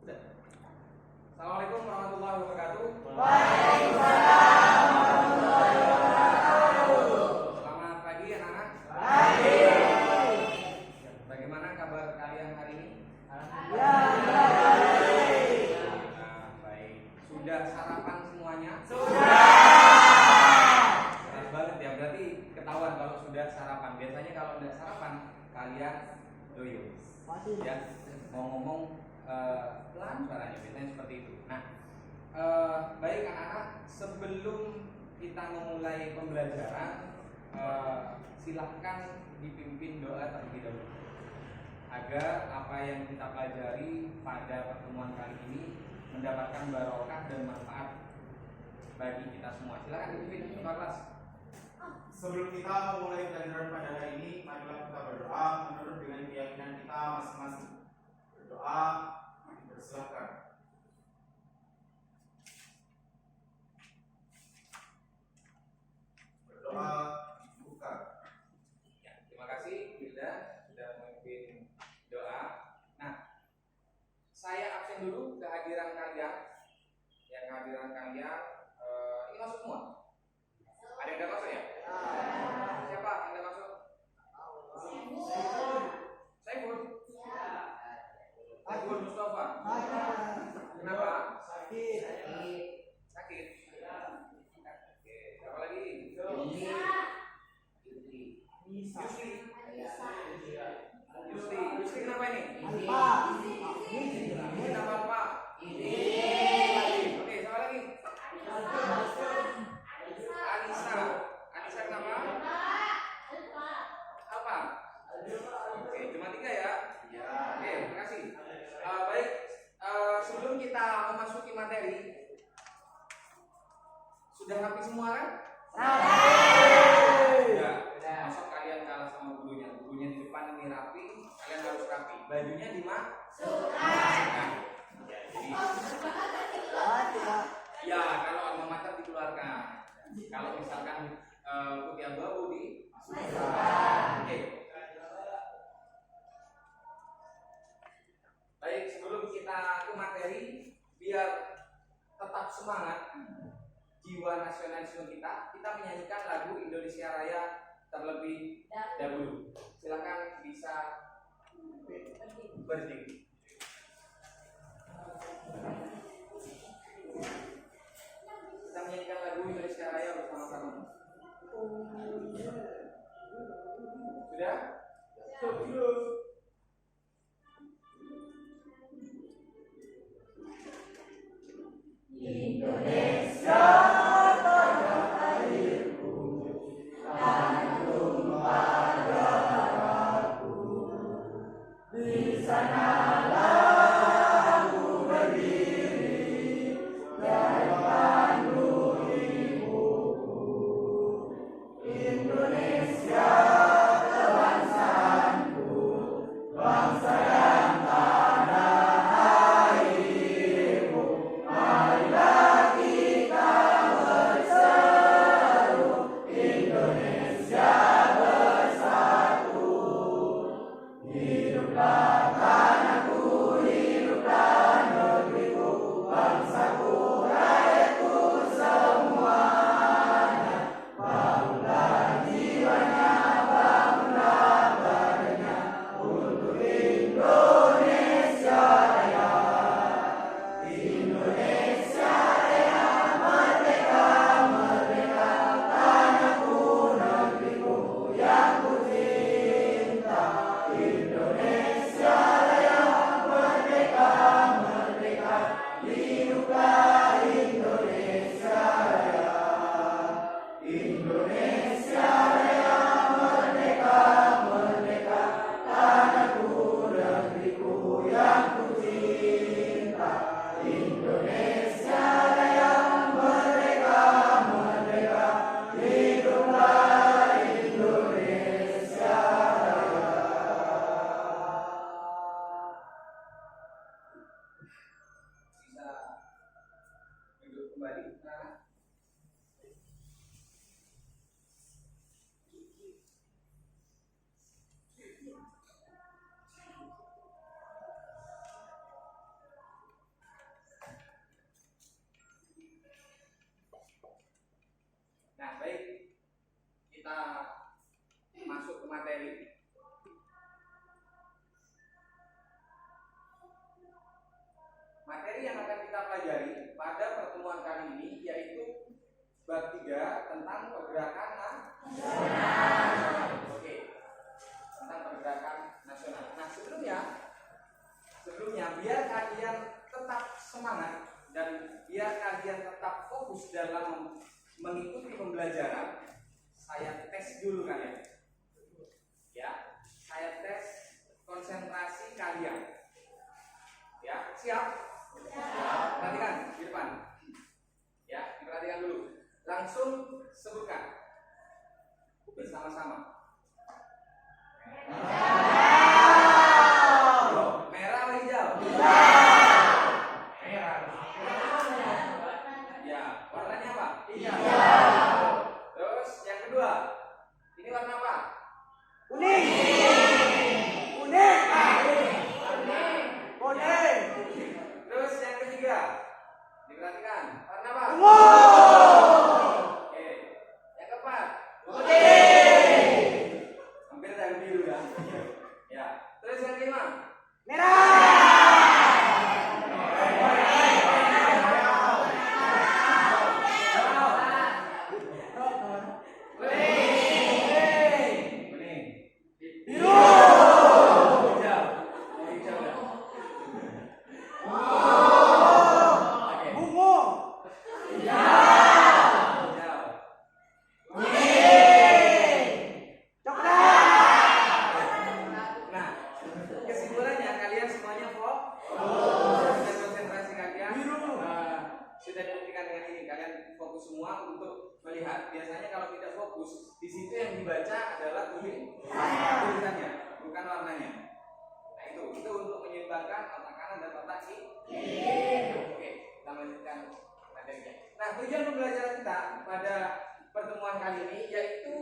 Assalamualaikum warahmatullahi wabarakatuh. Waalaikumsalam warahmatullahi wabarakatuh. Selamat pagi anak-anak. Pagi. Bagaimana kabar kalian hari ini? Alhamdulillah baik. Nah, baik. Sudah sarapan semuanya? Sudah. Keras banget ya, berarti ketahuan kalau sudah sarapan. Biasanya kalau udah sarapan kalian doyo. Ya, mau ngomong pelan suaranya, biasanya seperti itu. Nah, baik anak-anak, sebelum kita memulai pembelajaran, silahkan dipimpin doa terlebih dahulu agar apa yang kita pelajari pada pertemuan kali ini mendapatkan barokah dan manfaat bagi kita semua. Silakan dipimpin kelas. Sebelum kita memulai pelajaran pada hari ini, marilah kita berdoa menurut dengan keyakinan kita masing-masing. Berdoa, dipersilakan. Berdoa dibuka. Ya, terima kasih Hilda sudah memimpin doa. Nah, saya absen dulu kehadiran kalian. Yang kehadiran kalian ini masuk semua. Ada yang tidak masuk ya? Siapa yang tidak masuk? Saiful. Saiful Mustafa. Kenapa? Sakit. Sakit. Oke, siapa lagi? Yusri kenapa ini? Ini nama apa? Oke, siapa lagi? Anissa kenapa? Alfa. Oke, cuma 3 ya? Oke, terima kasih. Baik, sebelum kita memasuki materi, sudah rapi semua kan? Sudah. Masuk kalian kalah sama gurunya. Gurunya di depan ini rapi, kalian harus rapi. Bajunya dimasukkan. Ya, jadi ya kalau alma mater dikeluarkan. Kalau misalkan putih abu-abu dimasukkan. Oke. Baik, sebelum kita ke materi, biar tetap semangat jiwa nasionalisme kita menyanyikan lagu Indonesia Raya terlebih dahulu. Silakan bisa berdiri. Kita menyanyikan lagu Indonesia Raya bersama-sama. Sudah? Sudah. Indonesia tanah airku, tanah tumpah darahku. Di sanalah aku berdiri dan pandu ibuku. Indonesia kebangsaanku, bangsa yang tanah airmu. Marilah kita berseru, Indonesia bersatu. Hiduplah tanahku materi yang akan kita pelajari pada pertemuan kali ini yaitu bab 3 tentang pergerakan nasional. Oke. Tentang pergerakan nasional. Nah, sebelumnya biar kalian tetap semangat dan biar kalian tetap fokus dalam mengikuti pembelajaran, saya tes dulu kalian. Ya, saya tes konsentrasi kalian. Ya, siap? Siap. Perhatikan di depan. Ya, diperhatikan dulu. Langsung sebutkan bersama-sama. Merah atau hijau? Merah. Ya, warnanya apa? Hijau. Terus yang kedua, ini warna apa? Kuning. Terus yang ketiga, diperhatikan, warna apa? Oke. Yang keempat, hampir dari biru ya. Ya. Terus yang kelima, kuning, biru, hijau, hijau ya. Nah, kesimpulannya kalian semuanya fokus dan konsentrasi kalian sudah dibuktikan dengan ini. Kalian fokus semua untuk melihat. Biasanya kalau tidak fokus, di situ yang dibaca adalah tulisannya, bukan warnanya. Nah itu untuk menyeimbangkan otak kanan dan otak kiri. Oke, kita lanjutkan materinya. Nah, tujuan pembelajaran kita pada pertemuan kali ini yaitu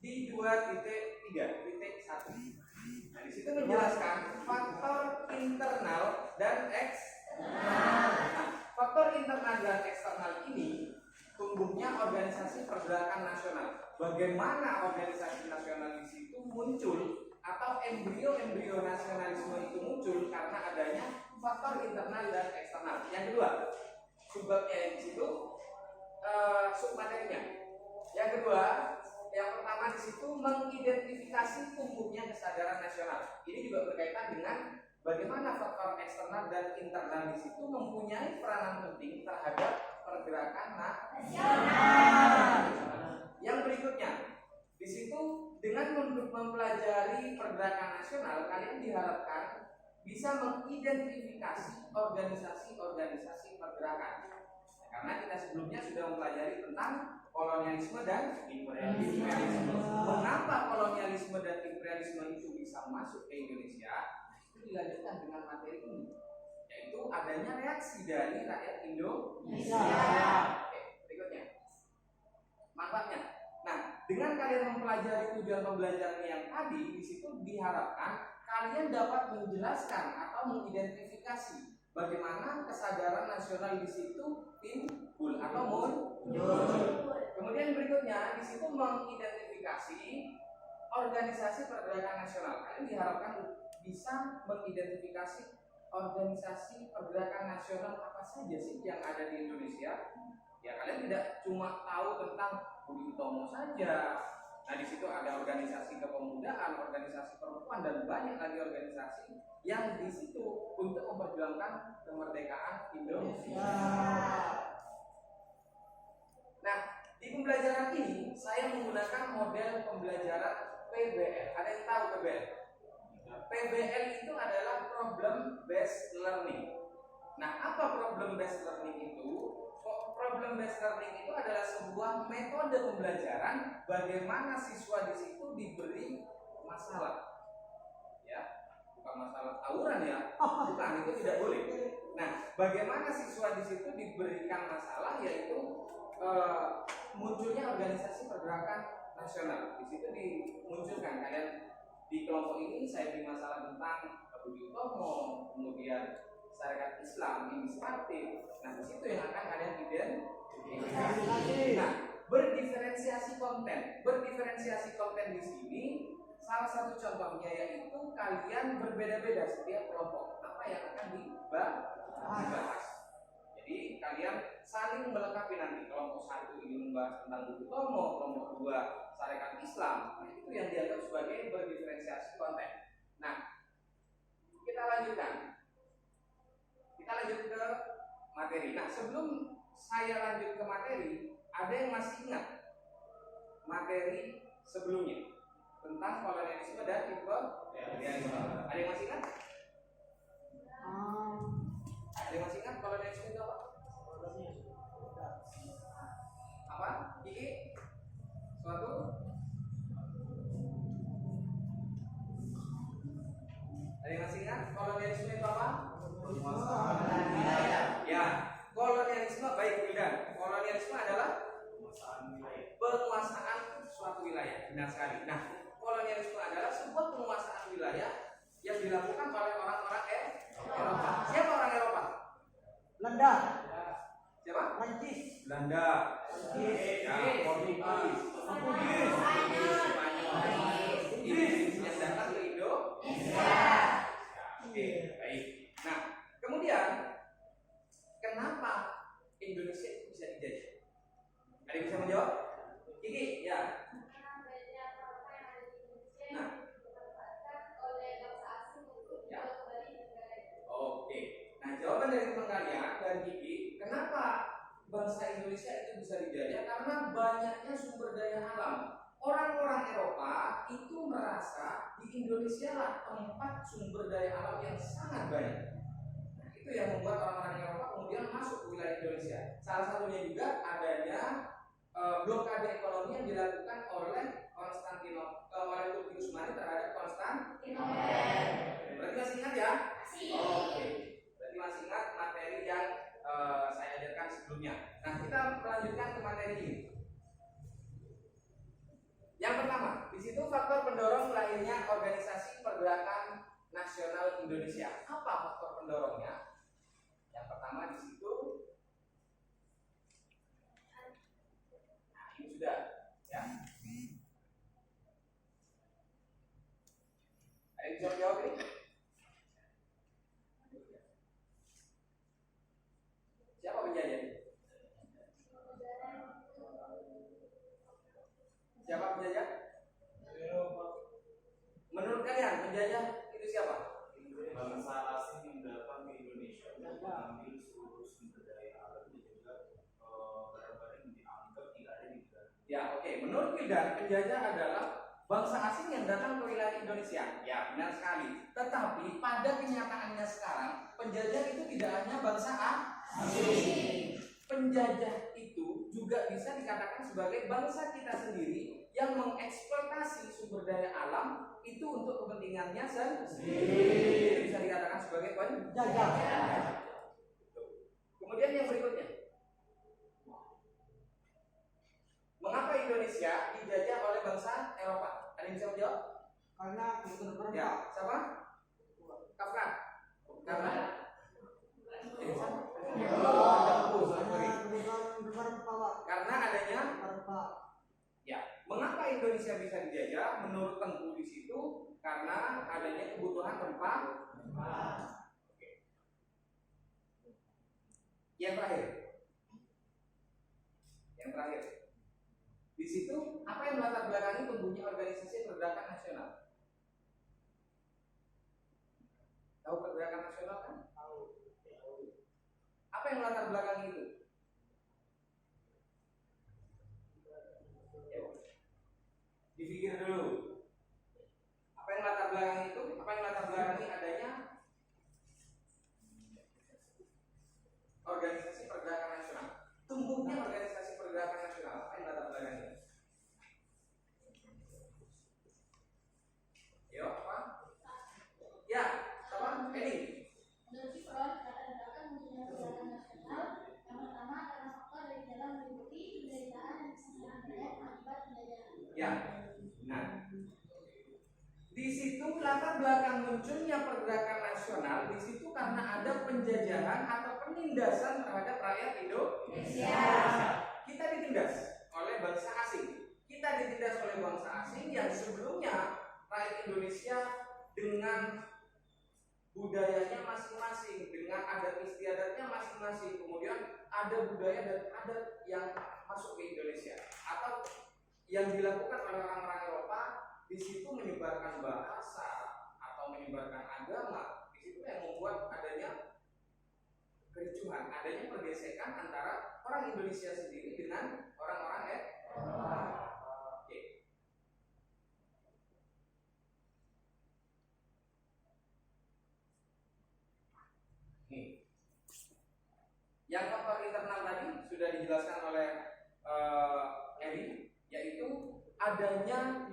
di 2.3.1. Nah, di situ menjelaskan faktor internal dan eksternal. Nah, faktor internal dan eksternal ini tumbuhnya organisasi pergerakan nasional. Bagaimana organisasi nasional di situ muncul atau embrio-embrio nasionalisme itu muncul karena adanya faktor internal dan eksternal. Yang kedua, subbabnya di situ submaterinya. Yang kedua, yang pertama di situ mengidentifikasi tumbuhnya kesadaran nasional. Ini juga berkaitan dengan bagaimana faktor eksternal dan internal di situ mempunyai peranan penting terhadap pergerakan nasional. Yang berikutnya, di situ dengan mempelajari pergerakan nasional, kalian diharapkan bisa mengidentifikasi organisasi-organisasi pergerakan. Karena kita sebelumnya sudah mempelajari tentang kolonialisme dan imperialisme. Mengapa kolonialisme dan imperialisme itu bisa masuk ke Indonesia? Itu dilanjutkan dengan materi ini, yaitu adanya reaksi dari rakyat Indonesia. Oke, berikutnya manfaatnya. Nah, dengan kalian mempelajari tujuan pembelajaran yang tadi, di situ diharapkan kalian dapat menjelaskan atau mengidentifikasi bagaimana kesadaran nasional di situ timbul atau muncul. Kemudian berikutnya di situ mengidentifikasi organisasi pergerakan nasional. Kalian diharapkan bisa mengidentifikasi organisasi pergerakan nasional apa saja sih yang ada di Indonesia. Ya, kalian tidak cuma tahu tentang Budi Utomo saja. Nah, di situ ada organisasi kepemudaan, organisasi perempuan, dan banyak lagi organisasi yang di situ untuk memperjuangkan kemerdekaan Indonesia. Nah, di pembelajaran ini saya menggunakan model pembelajaran PBL. Ada yang tahu PBL? PBL itu adalah problem based learning. Nah, apa problem based learning itu? Problem based learning itu adalah sebuah metode pembelajaran bagaimana siswa di situ diberi masalah. Ya, bukan masalah tawuran ya. Bukan, itu tidak boleh. Nah, bagaimana siswa di situ diberikan masalah yaitu munculnya organisasi pergerakan nasional. Di situ dimunculkan kalian di kelompok ini saya beri masalah tentang Budi Utomo, kemudian syariat Islam, inisiatif. Nah, di situ yang akan kalian identifikasi. Nah, berdiferensiasi konten. Berdiferensiasi konten di sini salah satu contohnya yaitu kalian berbeda-beda setiap kelompok. Apa apa yang akan dibahas. Jadi kalian saling melengkapi nanti. Kelompok 1 ini membahas tentang buku Tomo, kelompok 2 Sarekat Islam. Nah, itu yang dianggap sebagai berdiferensiasi konten. Nah, kita lanjutkan. Kita lanjut ke materi. Nah, sebelum saya lanjut ke materi, ada yang masih ingat materi sebelumnya tentang kolonialisme dan imperialisme? Ada yang masih ingat? Ada yang masih ingat kolonialisme itu apa? Apa? Kiki? Suatu? Ada yang masih ingat kolonialisme itu apa? Ya, kolonialisme baik Wildan. Kolonialisme adalah penguasaan suatu wilayah. Benar sekali. Nah, kolonialisme adalah sebuah penguasaan wilayah yang dilakukan oleh orang-orang Eropa. Siapa orang Eropa? Belanda. Siapa? Prancis. Belanda. Ya, Portugis. Inggris yang datang ke Indonesia. Oke, baik. Nah, kemudian kenapa Indonesia itu bisa dijajah? Ada yang bisa menjawab? Kiki, ya. Nah, ya. Oke. Nah, jawaban dari teman kalian dan Kiki, kenapa bangsa Indonesia itu bisa dijajah? Karena banyaknya sumber daya alam. Orang-orang Eropa itu merasa di Indonesia lah tempat sumber daya alam yang sangat banyak. Nah, itu yang membuat orang-orang Eropa kemudian masuk ke wilayah Indonesia. Salah satunya juga adanya blokade ekonomi yang dilakukan oleh oleh Turki Utsmani terhadap Konstantinopel. Berarti masih ingat ya? Oke. Berarti masih ingat materi yang saya ajarkan sebelumnya. Nah, kita melanjutkan ke materi ini. Yang pertama, di situ faktor pendorong lahirnya Organisasi Pergerakan Nasional Indonesia. Apa faktor pendorongnya? Yang pertama di situ, nah ini sudah, ya. Ada yang bisa jawab ini? Siapa penjajah? Siapa penjajah? Menurut kalian penjajah itu siapa? Bangsa asing yang datang ke Indonesia untuk mengambil seluruh sumber daya alam dan juga barang-barang yang dianggap tidak ada di negara. Ya, oke. Menurut Wildan, penjajah adalah bangsa asing yang datang ke wilayah Indonesia. Ya, benar sekali. Tetapi pada kenyataannya sekarang, penjajah itu tidak hanya bangsa asing. Penjajah itu juga bisa dikatakan sebagai bangsa kita sendiri yang mengeksploitasi sumber daya alam itu untuk kepentingannya sendiri. Bisa dikatakan sebagai penjajah. Kemudian yang berikutnya, mengapa Indonesia dijajah oleh bangsa Eropa? Ada yang bisa menjawab? Karena kebutuhan berempat. Ya, siapa? Kafka. Karena karena adanya ya, mengapa Indonesia bisa dijajah? Menurut Tengku di situ karena adanya kebutuhan rempah. Oke. Yang terakhir. Di situ apa yang melatar belakangi tumbuhnya Organisasi Pergerakan Nasional? Tahu pergerakan nasional kan? Tahu. Apa yang melatar belakangi itu? Dipikir dulu. Apa yang latar belakangi itu? Apa yang latar belakangi adanya Organisasi Pergerakan Nasional? Tumbuhnya Organisasi Pergerakan Nasional. Apa yang latar belakangi? Yo, apa? Ya, apa? Ini. Menurut Freud, kata gerakan munculnya pergerakan nasional yang pertama karena faktor dari dalam meliputi penderitaan dan kesenjangan rakyat akibat penjajahan. Ya. Nah, di situ latar belakang munculnya pergerakan nasional di situ karena ada penjajahan atau penindasan terhadap rakyat Indonesia. Kita ditindas oleh bangsa asing. Kita ditindas oleh bangsa asing yang sebelumnya rakyat Indonesia dengan budayanya masing-masing dengan adat istiadatnya masing-masing. Kemudian ada budaya dan adat yang masuk ke Indonesia atau yang dilakukan oleh orang-orang Eropa di situ menyebarkan bahasa atau menyebarkan agama. Di situ yang membuat adanya kericuhan, adanya pergesekan antara orang Indonesia sendiri dengan orang-orang Eropa. Oke. Nih. Yang faktor internal tadi sudah dijelaskan oleh Eri, yaitu adanya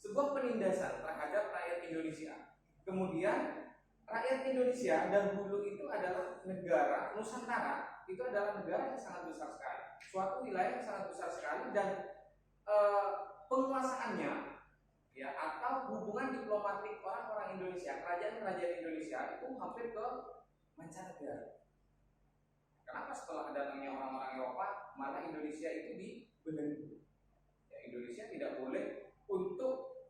sebuah penindasan terhadap rakyat Indonesia. Kemudian rakyat Indonesia dan dulu itu adalah negara Nusantara, itu adalah negara yang sangat besar sekali, suatu wilayah yang sangat besar sekali, dan penguasaannya ya atau hubungan diplomatik orang-orang Indonesia, kerajaan-kerajaan Indonesia itu hampir ke mancanegara. Kenapa setelah datangnya orang-orang Eropa malah Indonesia itu dibelenggu? Ya, Indonesia tidak boleh untuk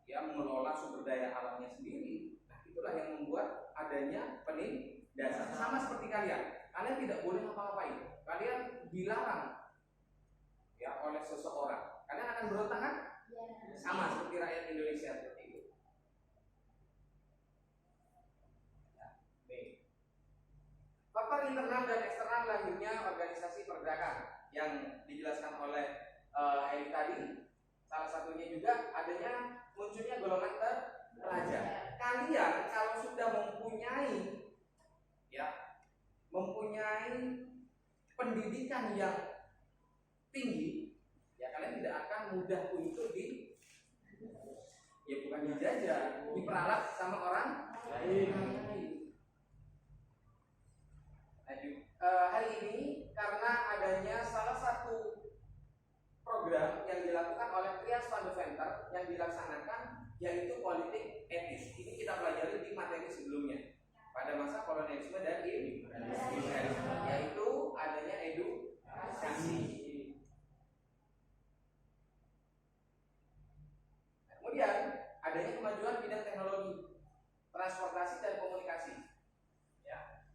ya mengelola sumber daya alamnya sendiri. Nah, itulah yang membuat adanya penindasan. Sama seperti kalian tidak boleh ngapa-ngapain. Kalian dilarang ya oleh seseorang. Kalian akan berontak kan? Sama seperti rakyat Indonesia seperti itu. Faktor internal dan eksternal lahirnya organisasi pergerakan yang dijelaskan oleh Eri tadi. Salah satunya juga adanya munculnya golongan terpelajar. Kalian kalau sudah mempunyai pendidikan yang tinggi, ya kalian tidak akan mudah untuk bukan dijajah, diperalat sama orang lain. Hari ini karena adanya salah satu program yang dilakukan oleh Trias van de Venter yang dilaksanakan yaitu politik etis. Ini kita pelajari di materi sebelumnya pada masa kolonialisme dan imperialisme, yaitu adanya edukasi. Kemudian adanya kemajuan bidang teknologi, transportasi dan komunikasi.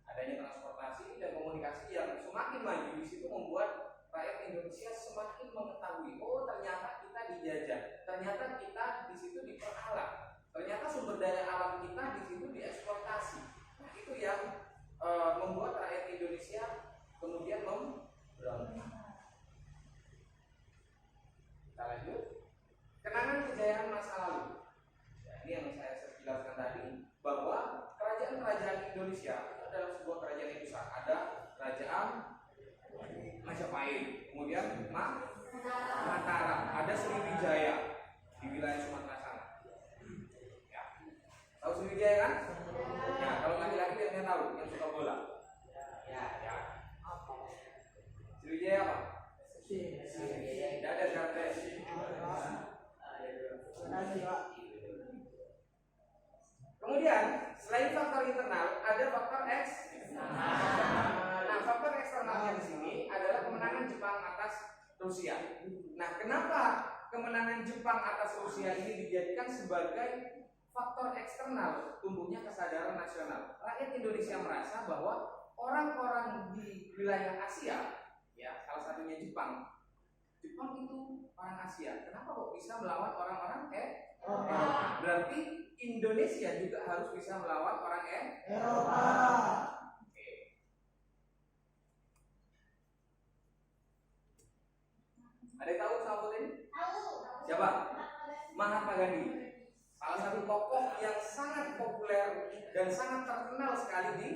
Adanya transportasi dan komunikasi yang semakin maju di situ membuat rakyat Indonesia semakin mengetahui, oh ternyata kita dijajah, ternyata kita di situ diperalat, ternyata sumber daya alam kita di situ dieksploitasi. Nah, itu yang membuat rakyat Indonesia kemudian memberontak. Kita lanjut. Kenangan kejayaan masa lalu. Ya, ini yang saya jelaskan tadi bahwa kerajaan-kerajaan Indonesia adalah sebuah kerajaan yang besar. Ada kerajaan Majapahit, kemudian Mataram, ada Sriwijaya di wilayah Sumatera sana. Ya. Tahu Sriwijaya kan? Ya, kalau laki-laki yang tahu, yang suka bola. Ya. Sriwijaya apa? Tidak ada Gardes. Kemudian selain faktor internal ada faktor eksternal. Nah, faktor eksternalnya di sini adalah kemenangan Jepang atas Rusia. Nah, kenapa kemenangan Jepang atas Rusia ini dijadikan sebagai faktor eksternal tumbuhnya kesadaran nasional? Rakyat Indonesia merasa bahwa orang-orang di wilayah Asia, ya salah satunya Jepang itu orang Asia. Kenapa kok bisa melawan orang-orang Eropa? Berarti Indonesia juga harus bisa melawan orang Eropa. Oke. Ada yang tahu sahabat ini? Tahu. Siapa? Mahatma Gandhi. Salah satu tokoh yang sangat populer dan sangat terkenal sekali di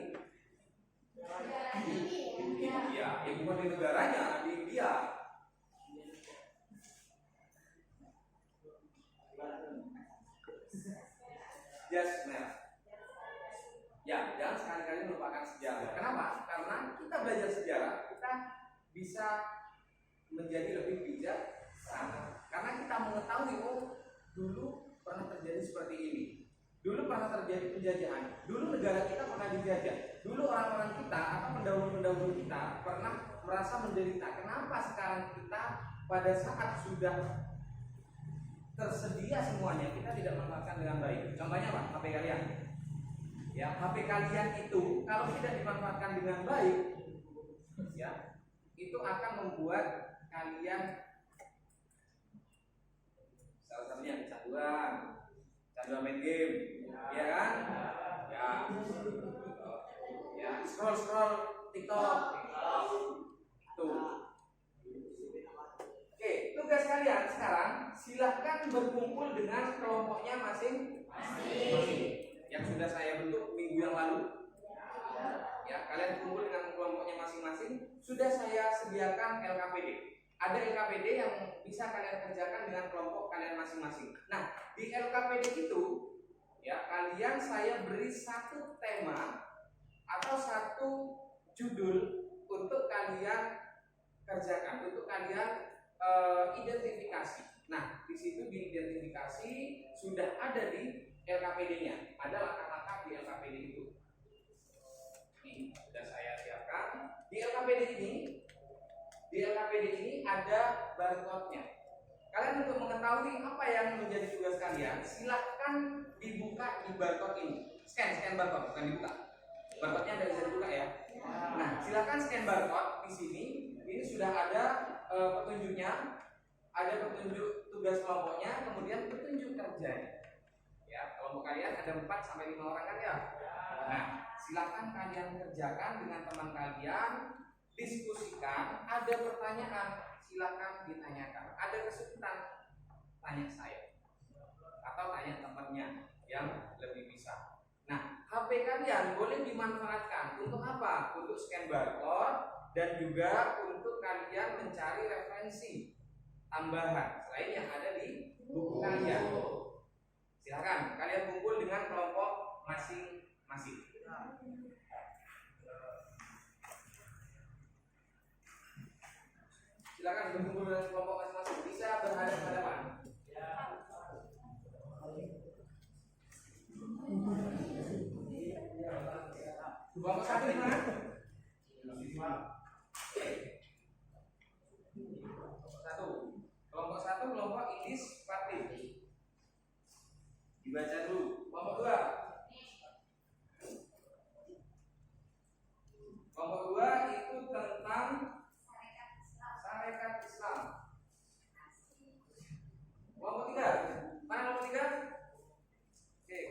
India. Ya bukan di negaranya, di India. Yes, ya, jangan sekali-kali melupakan sejarah. Kenapa? Karena kita belajar sejarah, kita bisa menjadi lebih bijak. Karena kita mengetahui, oh dulu pernah terjadi seperti ini, dulu pernah terjadi penjajahan, dulu negara kita pernah dijajah, dulu orang-orang kita atau pendahulu-pendahulu kita pernah merasa menderita. Kenapa sekarang kita pada saat sudah tersedia semuanya kita tidak memanfaatkan dengan baik? Contohnya apa? HP kalian. kalian itu kalau tidak dimanfaatkan dengan baik, ya, itu akan membuat kalian salah satunya canduan main game, ya kan? Ya, scroll TikTok, tuh. Oke, tugas kalian sekarang silahkan berkumpul dengan kelompoknya masing-masing yang sudah saya bentuk minggu yang lalu. Ya, kalian kumpul dengan kelompoknya masing-masing. Sudah saya sediakan LKPD. Ada LKPD yang bisa kalian kerjakan dengan kelompok kalian masing-masing. Nah, di LKPD itu, ya, kalian saya beri satu tema atau satu judul untuk kalian kerjakan, untuk kalian identifikasi. Nah, di situ diidentifikasi sudah ada di LKPD-nya, ada langkah-langkah di LKPD itu. Ini sudah saya siapkan. Di LKPD ini ada barcode-nya. Kalian untuk mengetahui apa yang menjadi tugas kalian, silahkan dibuka di barcode ini. Scan barcode, bukan dibuka. Barcode-nya ada bisa dibuka ya. Nah, silahkan scan barcode di sini. Ini sudah ada petunjuknya, ada petunjuk tugas kelompoknya, kemudian petunjuk kerjanya. Ya, kelompok kalian ada 4 sampai 5 orang kan ya. Nah, silahkan kalian kerjakan dengan teman kalian, diskusikan. Ada pertanyaan, silahkan ditanyakan. Ada kesulitan, tanya saya atau tanya temannya yang lebih bisa. Nah, HP kalian boleh dimanfaatkan untuk apa? Untuk scan barcode dan juga untuk kalian mencari referensi tambahan selain yang ada di buku kalian. Silakan kalian kumpul dengan kelompok masing-masing. Silakan berkumpul dengan kelompok masing-masing. Bisa berhadapan-hadapan. Kelompok 1 di mana? Kelompok 1 kelompok Idis Pati. Dibaca dulu. Kelompok 2. Kelompok 2 itu tentang Sarekat Islam. Kelompok 3. Mana kelompok 3? Oke.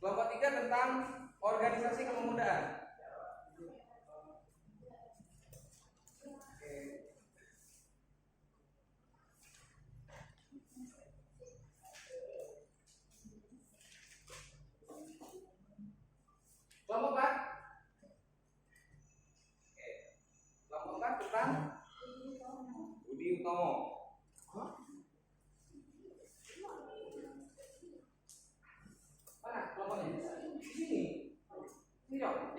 Kelompok 3 tentang organisasi kepemudaan. Kelompok 4. Oke. Kelompok 4 tentang Budi Utomo. Mana kelompoknya? Di sini. Ini dong.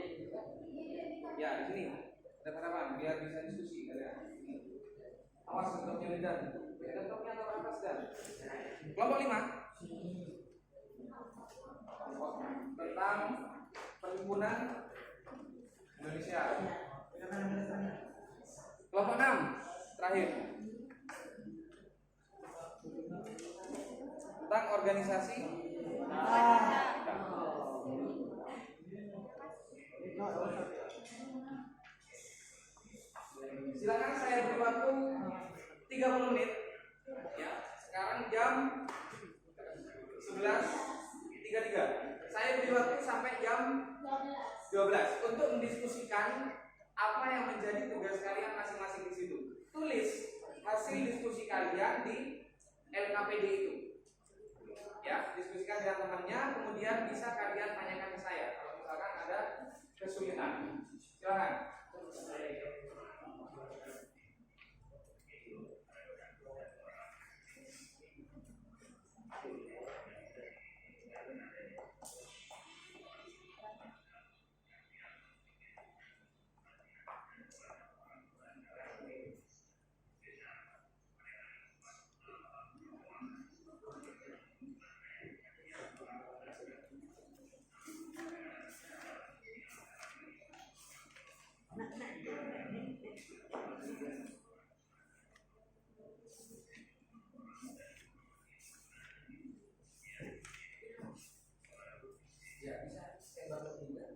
Ya, di sini. Ada harapan biar bisa diskusi kalian. Awas bentuknya lidah. Bentuknya atau atas dan. Kelompok 5. Tentang Perhimpunan Indonesia. Kelompok 6 terakhir tentang organisasi. Silakan saya beri waktu 30 menit. Ya, sekarang jam 11.33. Saya beri waktu sampai jam 12 untuk mendiskusikan apa yang menjadi tugas kalian masing-masing di situ. Tulis hasil diskusi kalian di LKPD itu. Ya, diskusikan dengan temannya, kemudian bisa kalian tanyakan ke saya kalau misalkan ada kesulitan. Silakan. Ya, bisa saya bantu juga.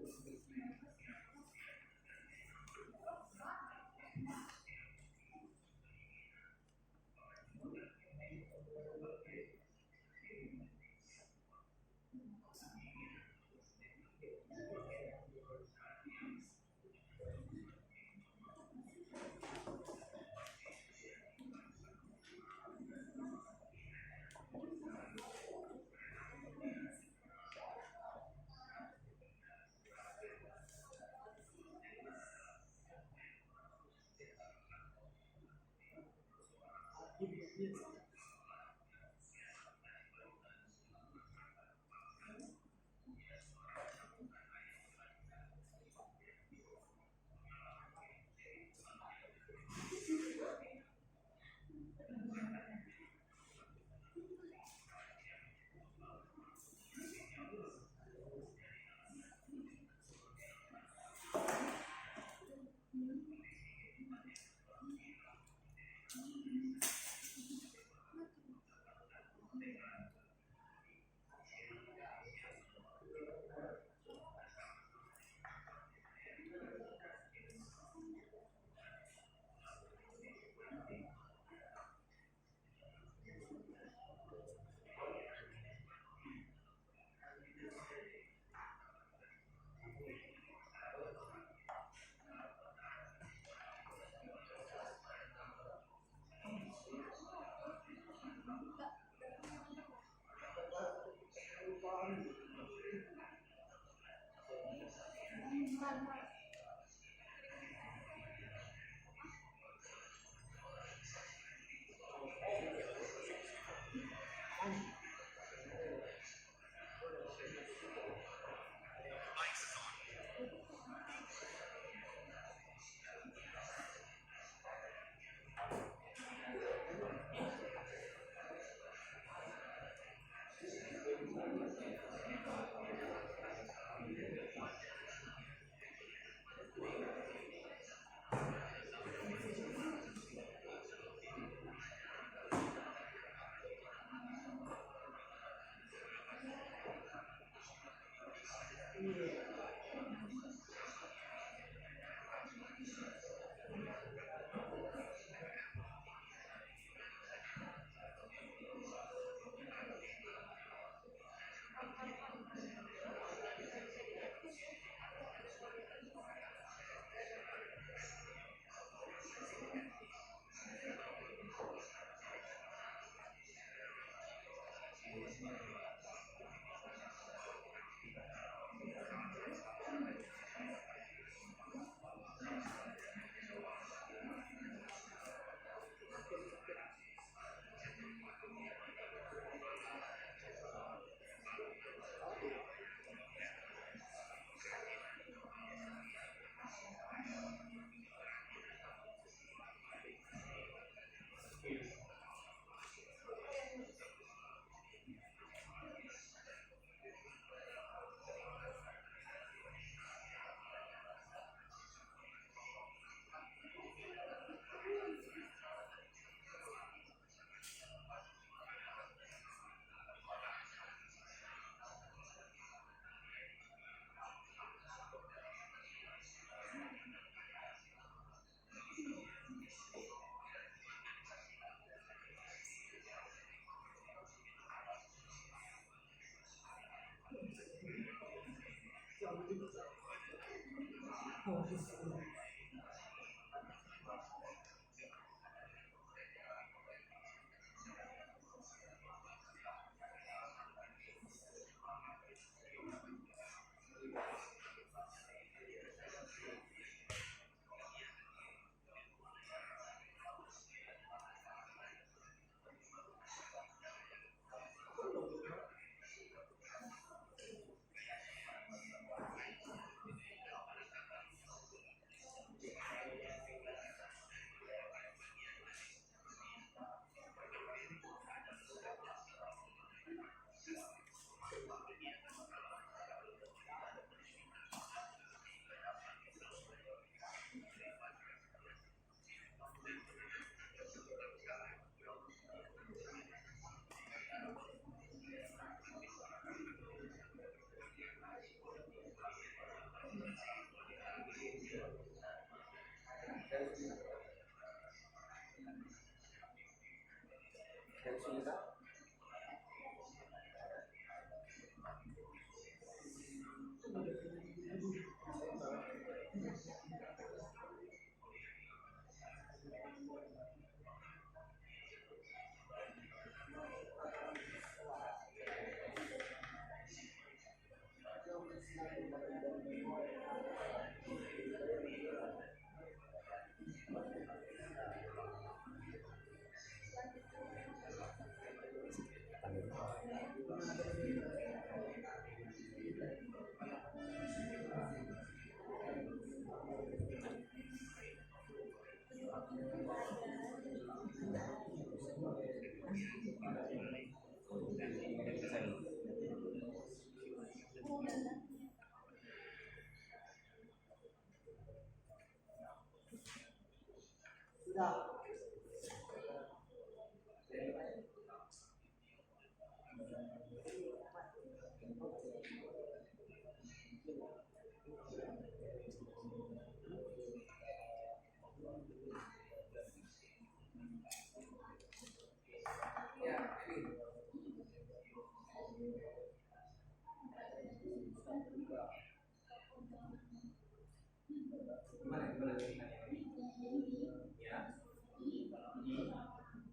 Sudah.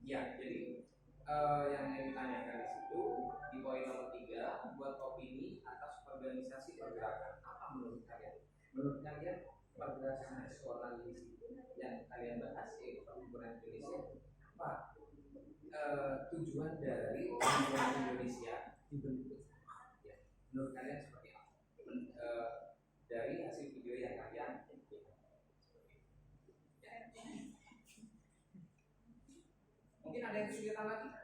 Ya, jadi yang ditanyakan di situ di poin nomor 3, buat opini atas organisasi pergerakan. Apa menurut kalian? Menurut kalian pergerakan nasional yang kalian bahas yaitu pertempuran Indonesia apa tujuan dari pertempuran Indonesia dibentuk? Ya, menurut kalian seperti apa? Dari hasil video yang kalian mungkin ada yang kesulitan lagi.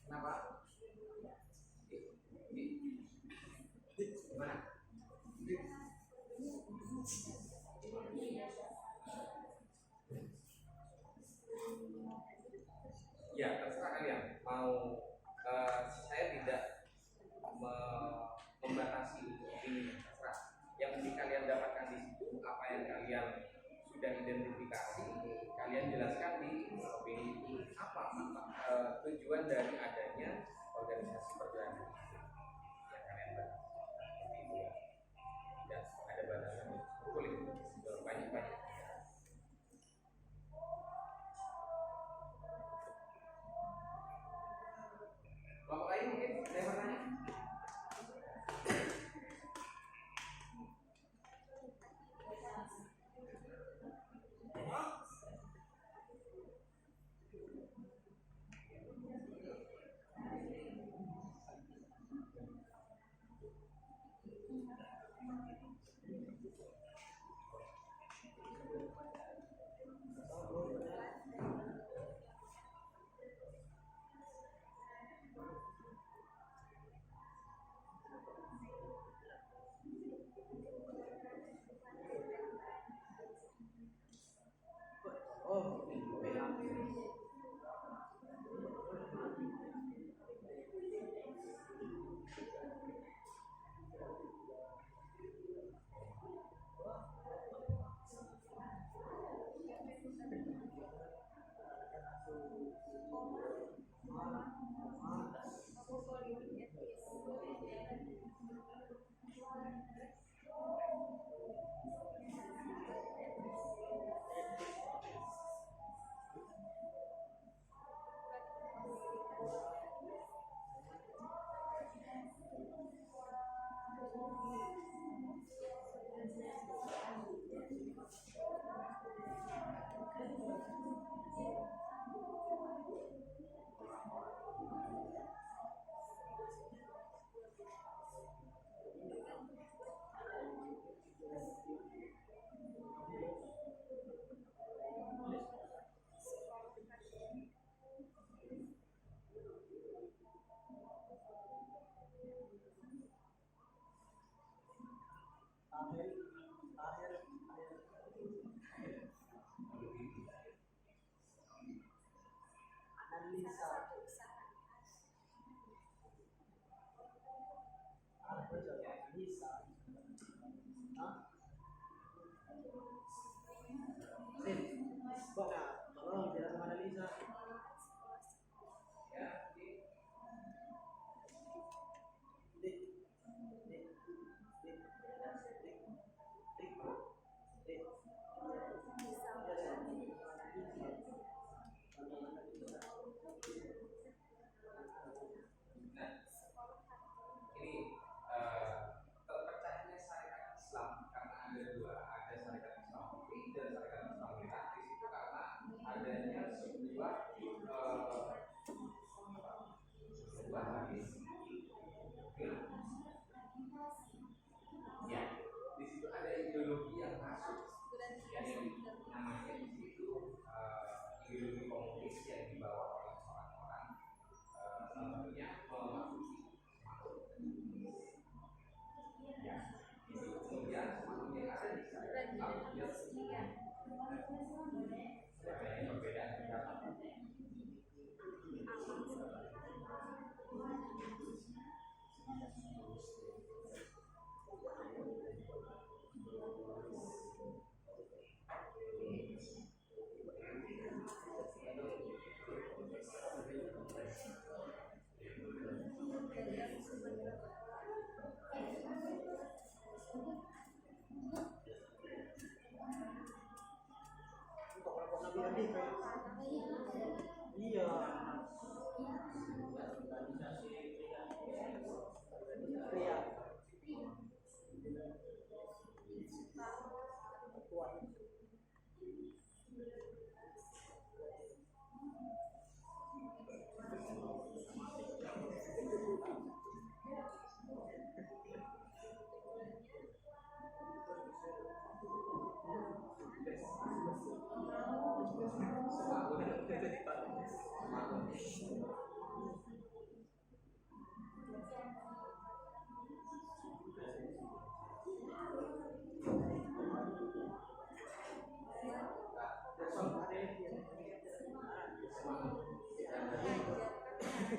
Kenapa? Gimana? Ya, terserah kalian mau. Saya tidak membatasi ini, terserah. Yang penting kalian dapatkan di situ apa yang kalian sudah identifikasi, kalian jelaskan di opini itu apa tujuan dari adanya organisasi pergerakan yang kalian bahas. Seperti itu ya. Tidak ada batasan, boleh banyak-banyak. Bapak lain mungkin ada yang bertanya?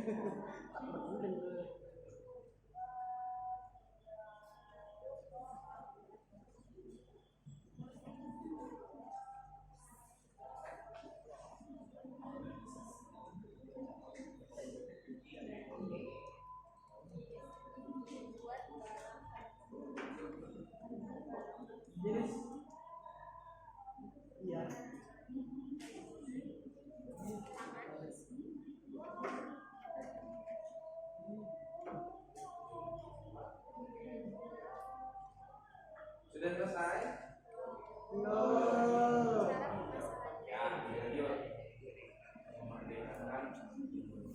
Iya. Sudah selesai? Belum. Ya, yuk. Memerdekakan.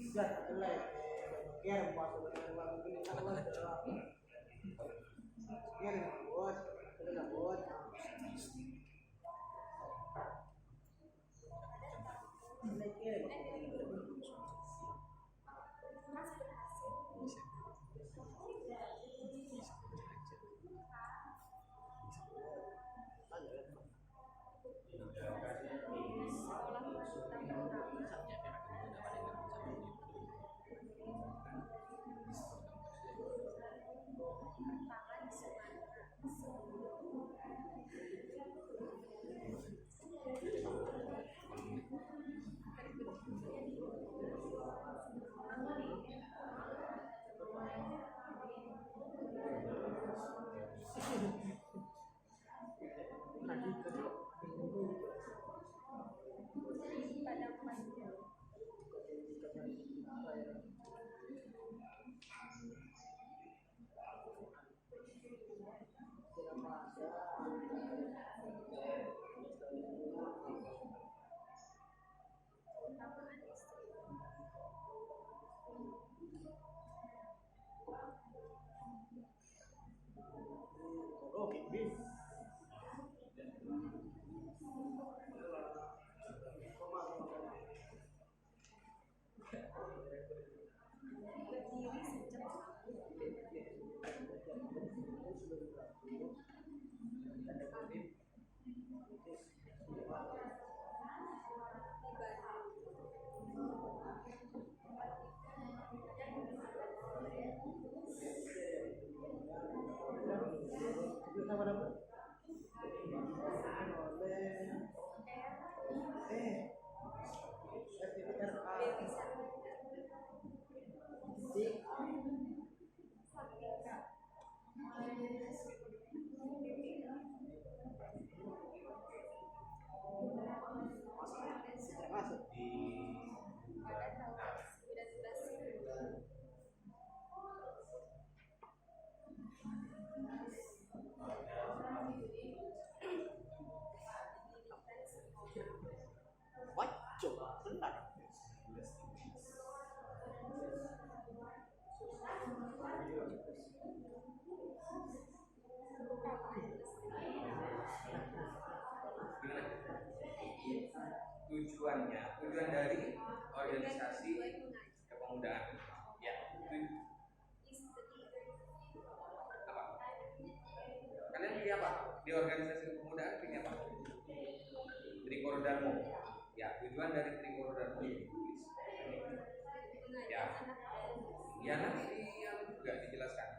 Sudah mulai. Kirim masuk ke dalam ini kan ada. Kirim buat, sudah buat. Mulai kirim. Tujuan dari organisasi kepemudaan ya apa kalian pilih apa di organisasi kepemudaan, pilih apa? Trikoro Darmo ya, tujuan dari Trikoro Darmo ditulis ya nanti yang juga dijelaskan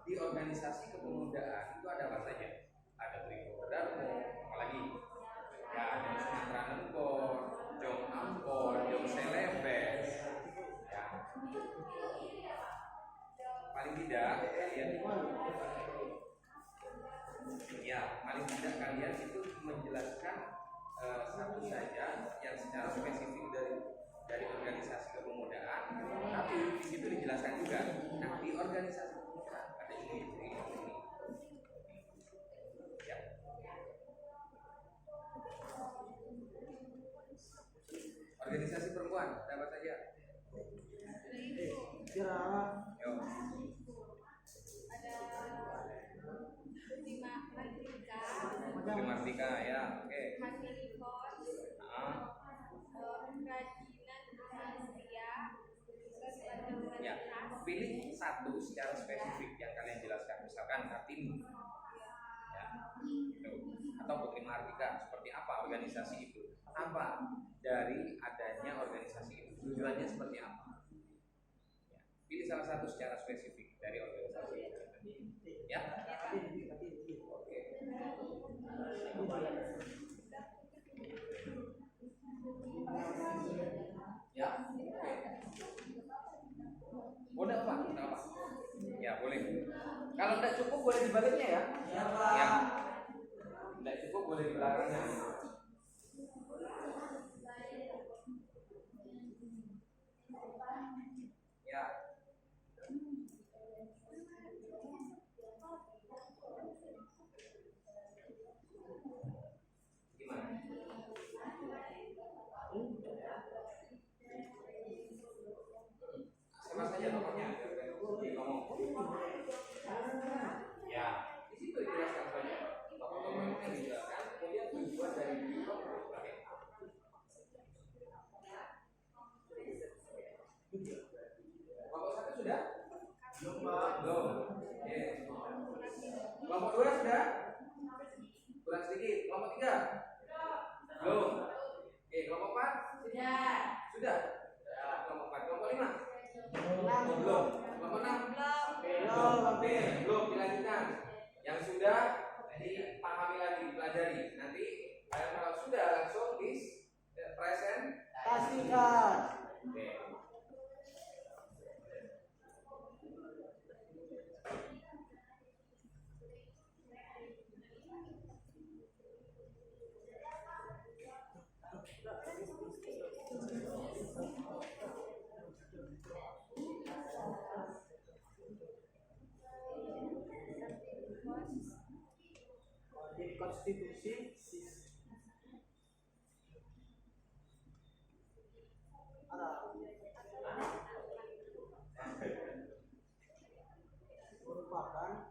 di organisasi kepemudaan itu ada apa saja, ada Trikoro Darmo, apalagi ya ada Sumatera Nengkor, Jong Ampor, Jong Selebes ya. Paling tidak kalian itu menjelaskan satu saja yang secara spesifik dari organisasi kepemudaan, tapi di situ dijelaskan juga nah di organisasi kepemudaan ada ini ya. Organisasi perempuan ada apa saja? Kira Yo. Putri Martika ya, oke. Ya, pilih satu secara spesifik yang kalian jelaskan, misalkan Kartini ya, atau Putri Martika, seperti apa organisasi itu, apa dari adanya organisasi itu, tujuannya seperti apa. Pilih salah satu secara spesifik dari organisasi. Ya. Oke. Ya. Boleh Pak? Kenapa? Ya boleh. Kalau tidak cukup boleh dibaliknya ya. Ya, Pak. Ya. Tidak cukup boleh di belakangnya. Ya. Gimana? Sama saja nomornya. Ngomong. Ya, di situ dijelaskan saja. Tokoh-tokoh itu yang dijelaskan, kemudian tujuan dari diplom sebagai apa. Kelompok 1 sudah? Belum, Pak. Belum. Oke. Kelompok 2 sudah? Kurang sedikit. Kelompok 3? Belum. Oke, kelompok 4? Sudah. Sudah? Kelompok 4. Kelompok 5? Belum. Kelompok 6? Belum. Oke, belum. Dilanjutkan. Yang sudah dipahami lagi, dipelajari. Nanti kalian kalau sudah langsung Presentasikan. Oke. Di konstitusi ada merupakan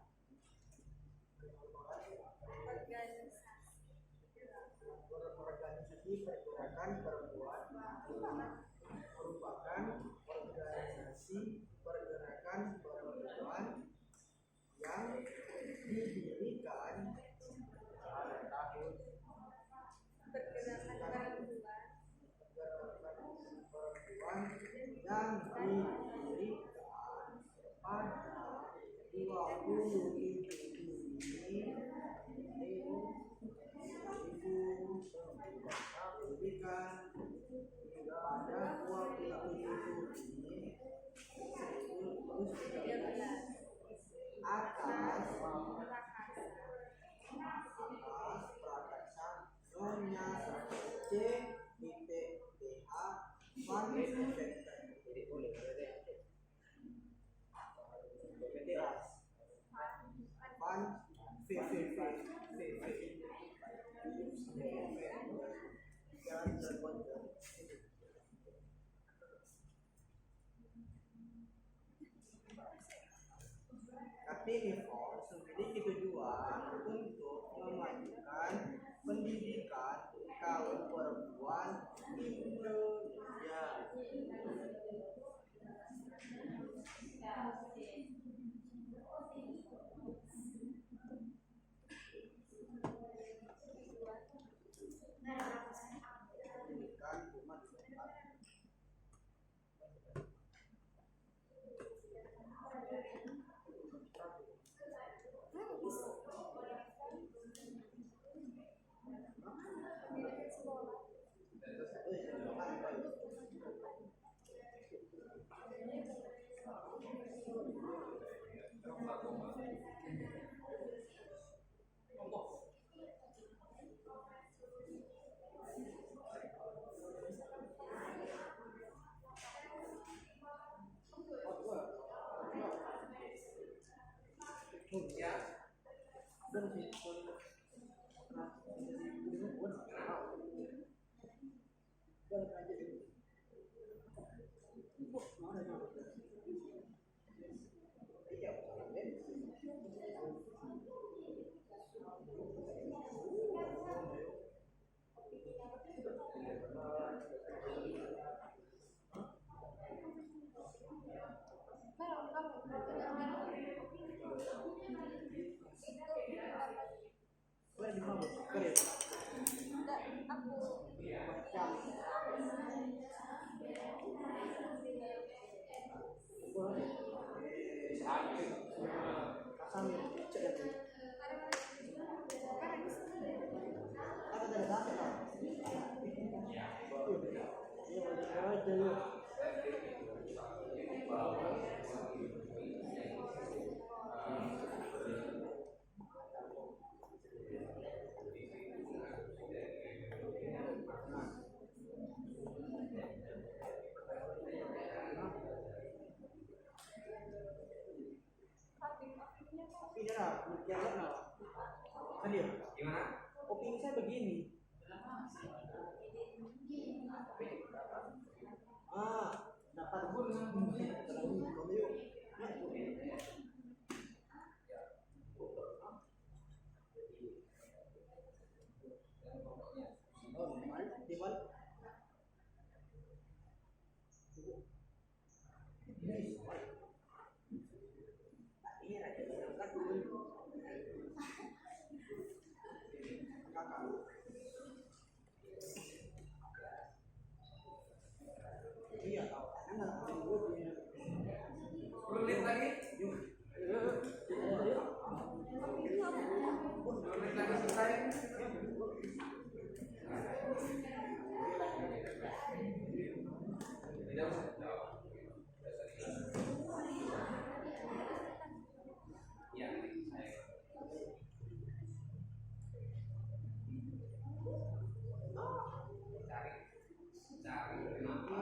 organisasi pergerakan perempuan, merupakan organisasi pergerakan perempuan yang didirikan pada tahun perempuan yang didirikan pada 27 Juni 2019 pada 27 Juni 2013 atas prakarsa Nyonya C.Th. Van Aktivitas memiliki tujuan untuk memajukan pendidikan kaum perempuan Indonesia. Pendidikan umat Islam. kira pemikiran apa? Hadir. Gimana? Opini saya begini. Dapat pun iya tahu. 10 menit lagi. 10 menit lagi selesai. Tidak usah jawab. Ya, saya. Cari kenapa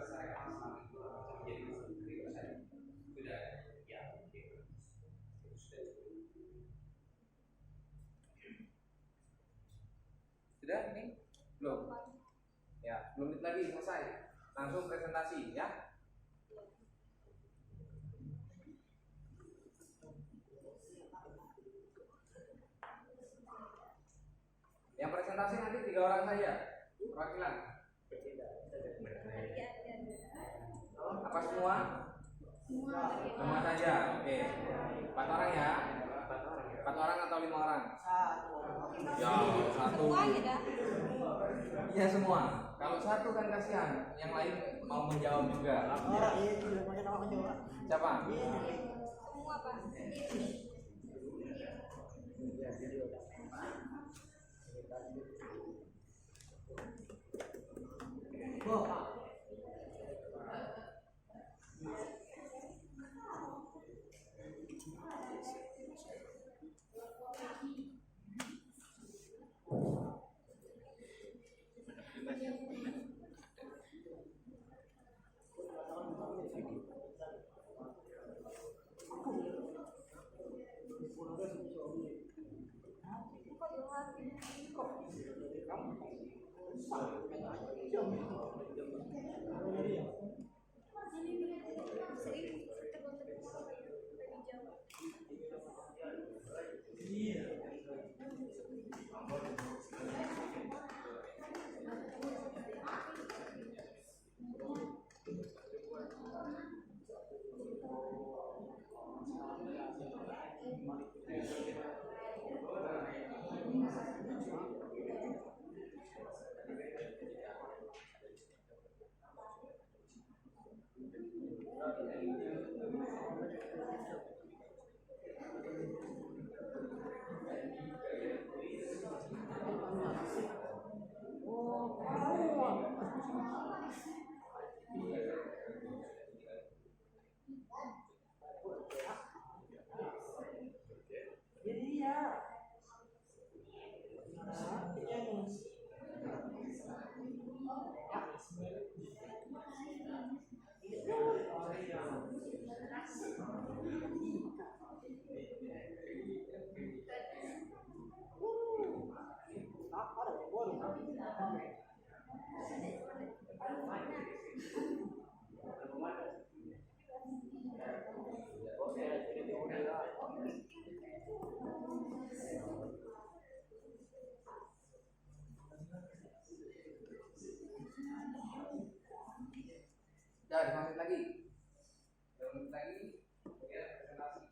saya Islam itu menjadi seperti saya. Sudah, ya, sudah ini belum? Ya, 10 menit lagi selesai. Langsung presentasi ya. Yang presentasi nanti 3 orang saja. Perwakilan. Apa semua? Semua saja. Oke. 4 orang ya. 4 orang atau 5 orang? Ya, 1. Iya semua. Kalau 1 kan kasihan, yang lain mau menjawab juga. Orang ini sudah pakai nama menjawab. Siapa? Semua Pak. Dah, 5 menit lagi. 5 menit lagi. Ya, presentasi.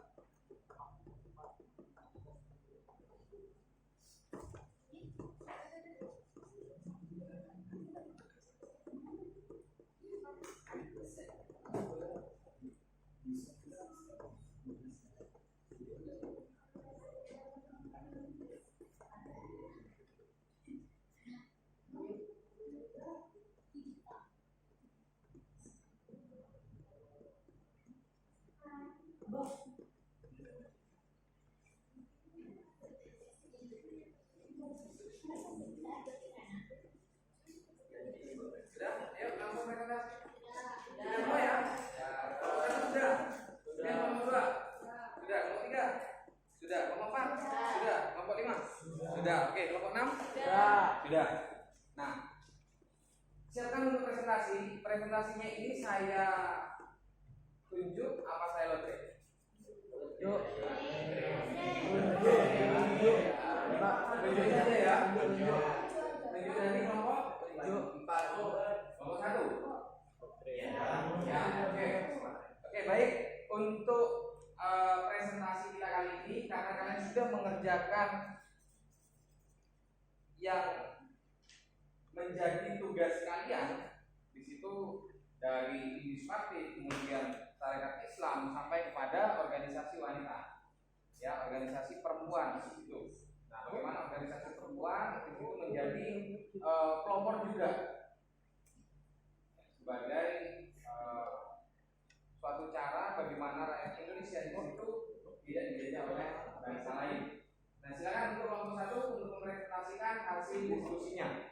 Sudah? Ayo langsung presentasi. Sudah semua ya? Ya, kalau 1 sudah. Yang nomor 2. Sudah, nomor 3. saya tunjuk apa saya lonceng? Yuk. Tunjukin aja ya. Tunjukin nanti kelompok 4. Kelompok 1. Ya, oke. Oke, baik. Untuk presentasi kita kali ini, karena kalian sudah mengerjakan yang menjadi tugas kalian di situ dari Indisparti, kemudian Sarekat Islam sampai kepada organisasi wanita, ya, organisasi perempuan di situ. Nah, bagaimana organisasi perempuan di situ menjadi pelopor juga sebagai suatu cara bagaimana rakyat Indonesia di situ tidak dijajah oleh bangsa lain. Nah, silakan untuk kelompok 1 untuk mempresentasikan hasil diskusinya.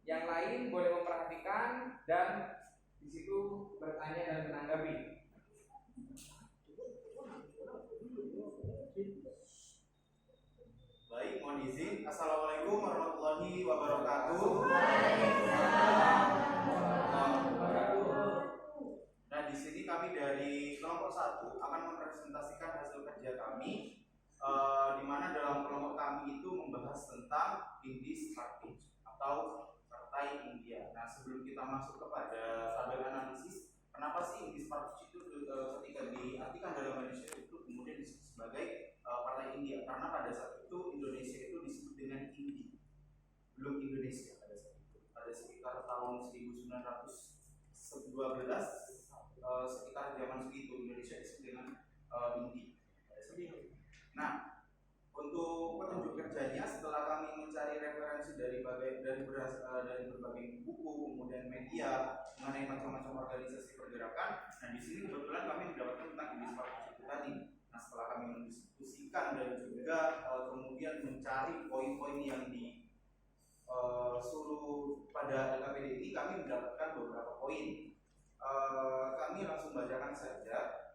Yang lain boleh memperhatikan dan di situ bertanya dan menanggapi. Baik, mohon izin. Assalamualaikum warahmatullahi wabarakatuh. Nah, di sini kami dari kelompok 1 akan mempresentasikan hasil kerja kami, di mana dalam kelompok kami itu membahas tentang Indisparti atau Partai India. Nah, sebelum kita masuk kepada tabel analisis, kenapa sih Indisparti itu ketika diartikan dalam Indonesia itu kemudian disebut sebagai Partai India? Karena pada saat itu Indonesia itu disebut dengan Indi, belum Indonesia pada saat itu. Pada sekitar tahun 1912, sekitar zaman segitu Indonesia disebut dengan Indi. Nah, untuk petunjuk kerjanya, setelah kami mencari referensi dari berbagai buku, kemudian media mengenai macam-macam organisasi pergerakan, nah di sini kebetulan kami mendapatkan tentang Indisparti itu tadi. Nah, setelah kami mendiskusikan dan juga kemudian mencari poin-poin yang disuruh pada LKPD ini, kami mendapatkan beberapa poin. Kami langsung bacakan saja.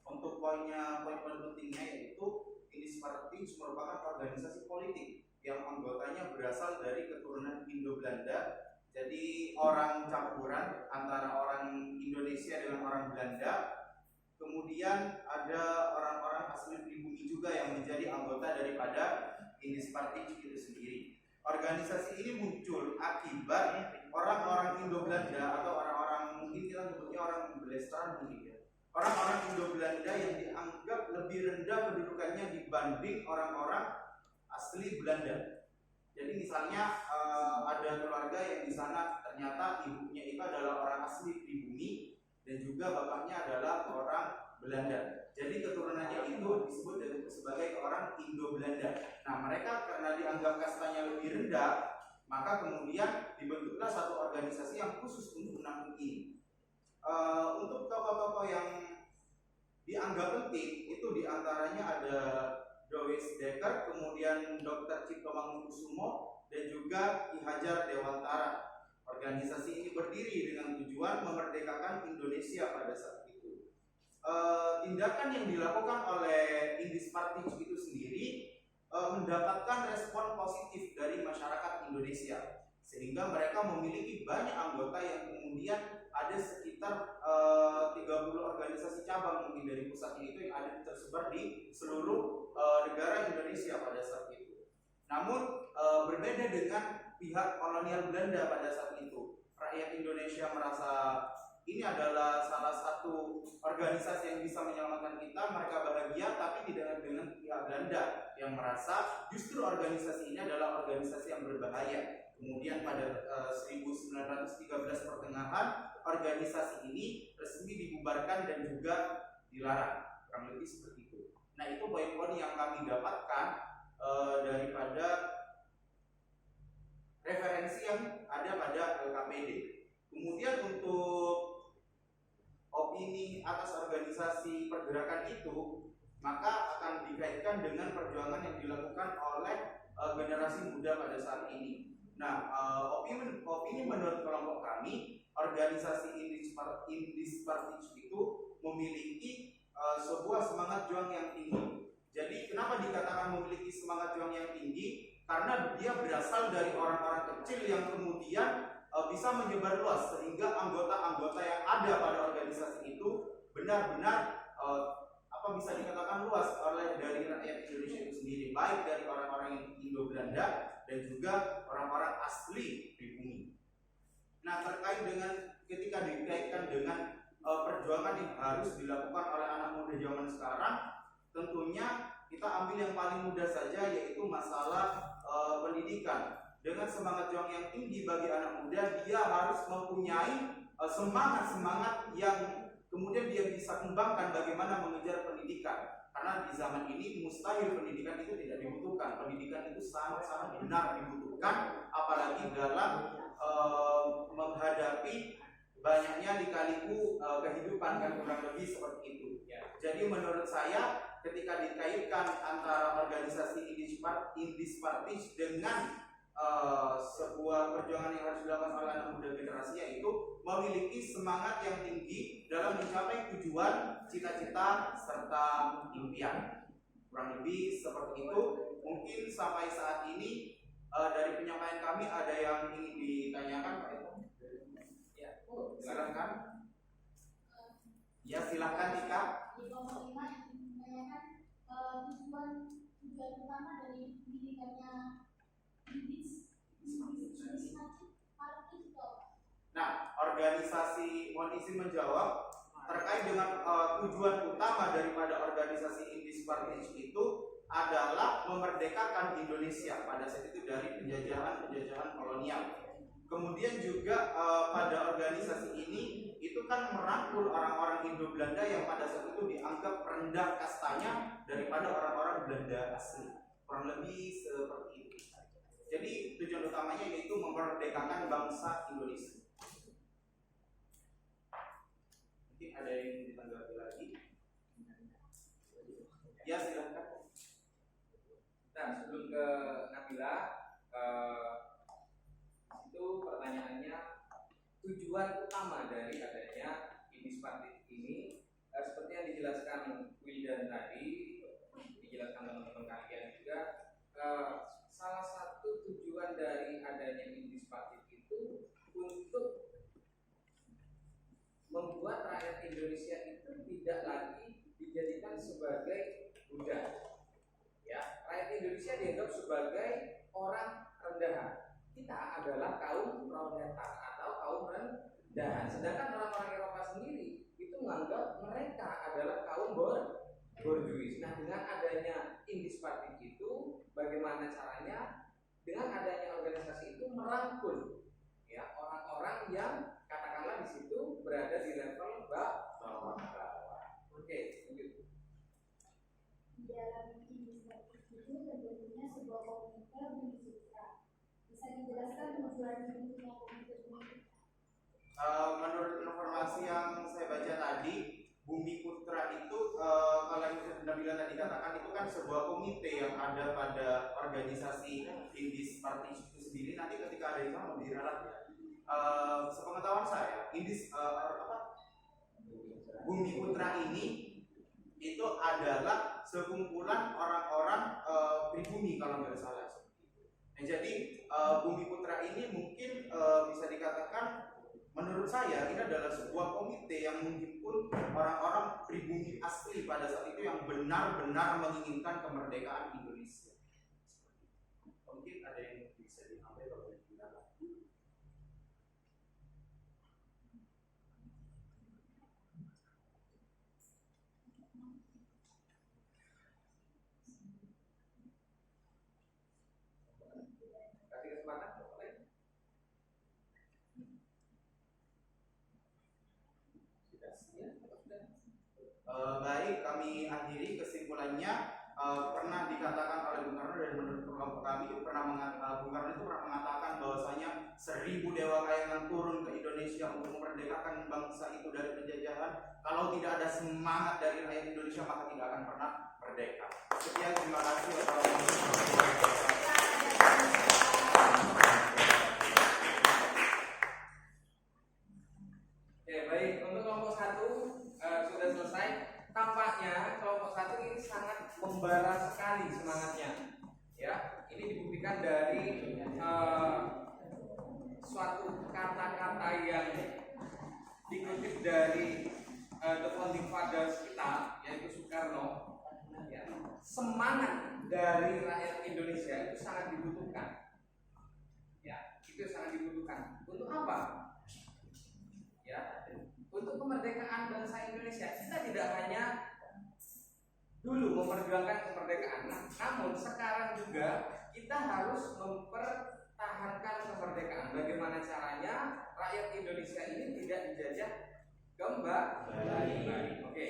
Untuk poin pentingnya yaitu Indisparti merupakan organisasi politik yang anggotanya berasal dari keturunan Indo-Belanda. Jadi orang campuran antara orang Indonesia dengan orang Belanda. Kemudian ada orang-orang asli pribumi juga yang menjadi anggota daripada Indisparti itu sendiri. Organisasi ini muncul akibat orang-orang Indo-Belanda atau orang-orang, mungkin kita sebutnya orang Belestran mungkin ya. Orang-orang Indo-Belanda yang dianggap lebih rendah kedudukannya dibanding orang-orang asli Belanda. Jadi misalnya ada keluarga yang di sana ternyata ibunya itu adalah orang asli pribumi dan juga bapaknya adalah orang Belanda. Jadi keturunannya itu disebut sebagai orang Indo-Belanda. Nah, mereka karena dianggap kastanya lebih rendah, maka kemudian dibentuklah satu organisasi yang khusus untuk menampung ini. Untuk tokoh-tokoh yang dianggap penting itu diantaranya ada Doris Dekker, kemudian Dr. Cipto Mangunkusumo, dan juga Ki Hajar Dewantara. Organisasi ini berdiri dengan tujuan memerdekakan Indonesia pada saat itu. Tindakan yang dilakukan oleh Indisparti itu sendiri mendapatkan respon positif dari masyarakat Indonesia, sehingga mereka memiliki banyak anggota yang kemudian ada sekitar 30 organisasi cabang mungkin dari pusatnya itu yang ada tersebar di seluruh negara Indonesia pada saat itu. Namun berbeda dengan pihak kolonial Belanda pada saat itu, rakyat Indonesia merasa ini adalah salah satu organisasi yang bisa menyelamatkan kita, mereka bahagia, tapi tidak dengan pihak Belanda yang merasa justru organisasi ini adalah organisasi yang berbahaya. Kemudian pada 1913 pertengahan, organisasi ini resmi dibubarkan dan juga dilarang, kurang lebih seperti itu. Nah, itu poin-poin yang kami dapatkan daripada referensi yang ada pada LKPD. Kemudian untuk opini atas organisasi pergerakan itu, maka akan dikaitkan dengan perjuangan yang dilakukan oleh generasi muda pada saat ini. Nah, opini menurut kelompok kami, organisasi Indisparti itu memiliki sebuah semangat juang yang tinggi. Jadi kenapa dikatakan memiliki semangat juang yang tinggi? Karena dia berasal dari orang-orang kecil yang kemudian bisa menyebar luas sehingga anggota-anggota yang ada pada organisasi itu benar-benar bisa dikatakan luas oleh dari rakyat Indonesia itu sendiri, baik dari orang-orang yang Indo-Belanda dan juga orang-orang asli pribumi. Nah, terkait dengan ketika dikaitkan dengan perjuangan yang harus dilakukan oleh anak muda zaman sekarang, tentunya kita ambil yang paling mudah saja, yaitu masalah pendidikan. Dengan semangat juang yang tinggi bagi anak muda, dia harus mempunyai semangat-semangat yang kemudian dia bisa kembangkan bagaimana mengejar pendidikan. Karena di zaman ini mustahil pendidikan itu tidak dibutuhkan. Pendidikan itu sangat-sangat benar dibutuhkan, apalagi dalam menghadapi banyaknya lika-liku kehidupan, kan kurang lebih seperti itu. Jadi menurut saya ketika dikaitkan antara organisasi Indis Partis dengan sebuah perjuangan yang harus dilakukan oleh anak muda generasi, yaitu memiliki semangat yang tinggi dalam mencapai tujuan, cita-cita, serta impian. Kurang lebih seperti itu. Mungkin sampai saat ini dari penyampaian kami ada yang ingin ditanyakan, Pak? Ya, silakan. Ya, silakan Tika. Di kelompok 5 yang menanyakan tujuan utama dari pendidikannya Nah, organisasi, mohon izin menjawab terkait dengan tujuan utama daripada organisasi Indis Partis itu adalah memerdekakan Indonesia pada saat itu dari penjajahan kolonial. Kemudian juga pada organisasi ini itu kan merangkul orang-orang Indo-Belanda yang pada saat itu dianggap rendah kastanya daripada orang-orang Belanda asli. Kurang lebih seperti itu. Jadi tujuan utamanya yaitu memerdekakan bangsa Indonesia. Mungkin ada yang ditanggapi lagi? Ya, silakan. Nah, sebelum ke Nabila, itu pertanyaannya tujuan utama dari adanya Indis Partis ini, seperti yang dijelaskan Wildan tadi, dijelaskan teman-teman kalian juga, salah satu tujuan dari adanya Indis Partis itu untuk membuat rakyat Indonesia itu tidak lagi dijadikan sebagai budak. Ya, rakyat Indonesia dianggap sebagai orang rendahan. Kita adalah kaum proletar atau kaum rendahan. Sedangkan orang-orang Eropa sendiri itu menganggap mereka adalah kaum borjuis. Nah, dengan adanya Indis Partis itu, bagaimana caranya? Dengan adanya organisasi itu merangkul ya orang-orang yang katakanlah di situ berada di level bawah. Oke, lanjut. Di dalam Indis Partis itu terbentuknya sebuah komunitas Bumi Putra. Bisa dijelaskan tujuan bentuknya komunitas Bumi Putra? Menurut informasi yang saya baca tadi, Bumi Putra itu kalau yang Nabila tadi katakan itu kan sebuah komite yang ada pada organisasi Indis Partis itu sendiri. Nanti ketika ada yang mau diralat ya. Sepengetahuan saya, Bumi Putra ini itu adalah sekumpulan orang-orang pribumi kalau nggak salah. Nah, jadi Bumi Putra ini mungkin bisa dikatakan, menurut saya ini adalah sebuah komite yang menghimpun orang-orang pribumi asli pada saat itu yang benar-benar menginginkan kemerdekaan Indonesia. Mungkin ada yang bisa diambil oleh kita. Kasih kesempatan. Baik, kami akhiri kesimpulannya. Pernah dikatakan oleh Bung Karno dan menurut kelompok kami Bung Karno itu pernah mengatakan bahwasanya 1000 dewa kayangan turun ke Indonesia untuk memerdekakan bangsa itu dari penjajahan. Kalau tidak ada semangat dari rakyat Indonesia maka tidak akan pernah merdeka. Sekian, terima kasih. Oke, baik. Untuk kelompok 1 sudah selesai. Tampaknya kelompok 1 ini sangat membara sekali semangatnya. Ya, ini dibuktikan dari suatu kata-kata yang dikutip dari the founding fathers kita, yaitu Soekarno, ya, semangat dari rakyat Indonesia itu sangat dibutuhkan. Ya, itu sangat dibutuhkan. Untuk apa? Ya, untuk kemerdekaan bangsa Indonesia. Kita tidak hanya dulu memperjuangkan kemerdekaan, namun sekarang juga kita harus mempertahankan kemerdekaan. Bagaimana caranya rakyat Indonesia ini tidak dijajah kembali. Oke.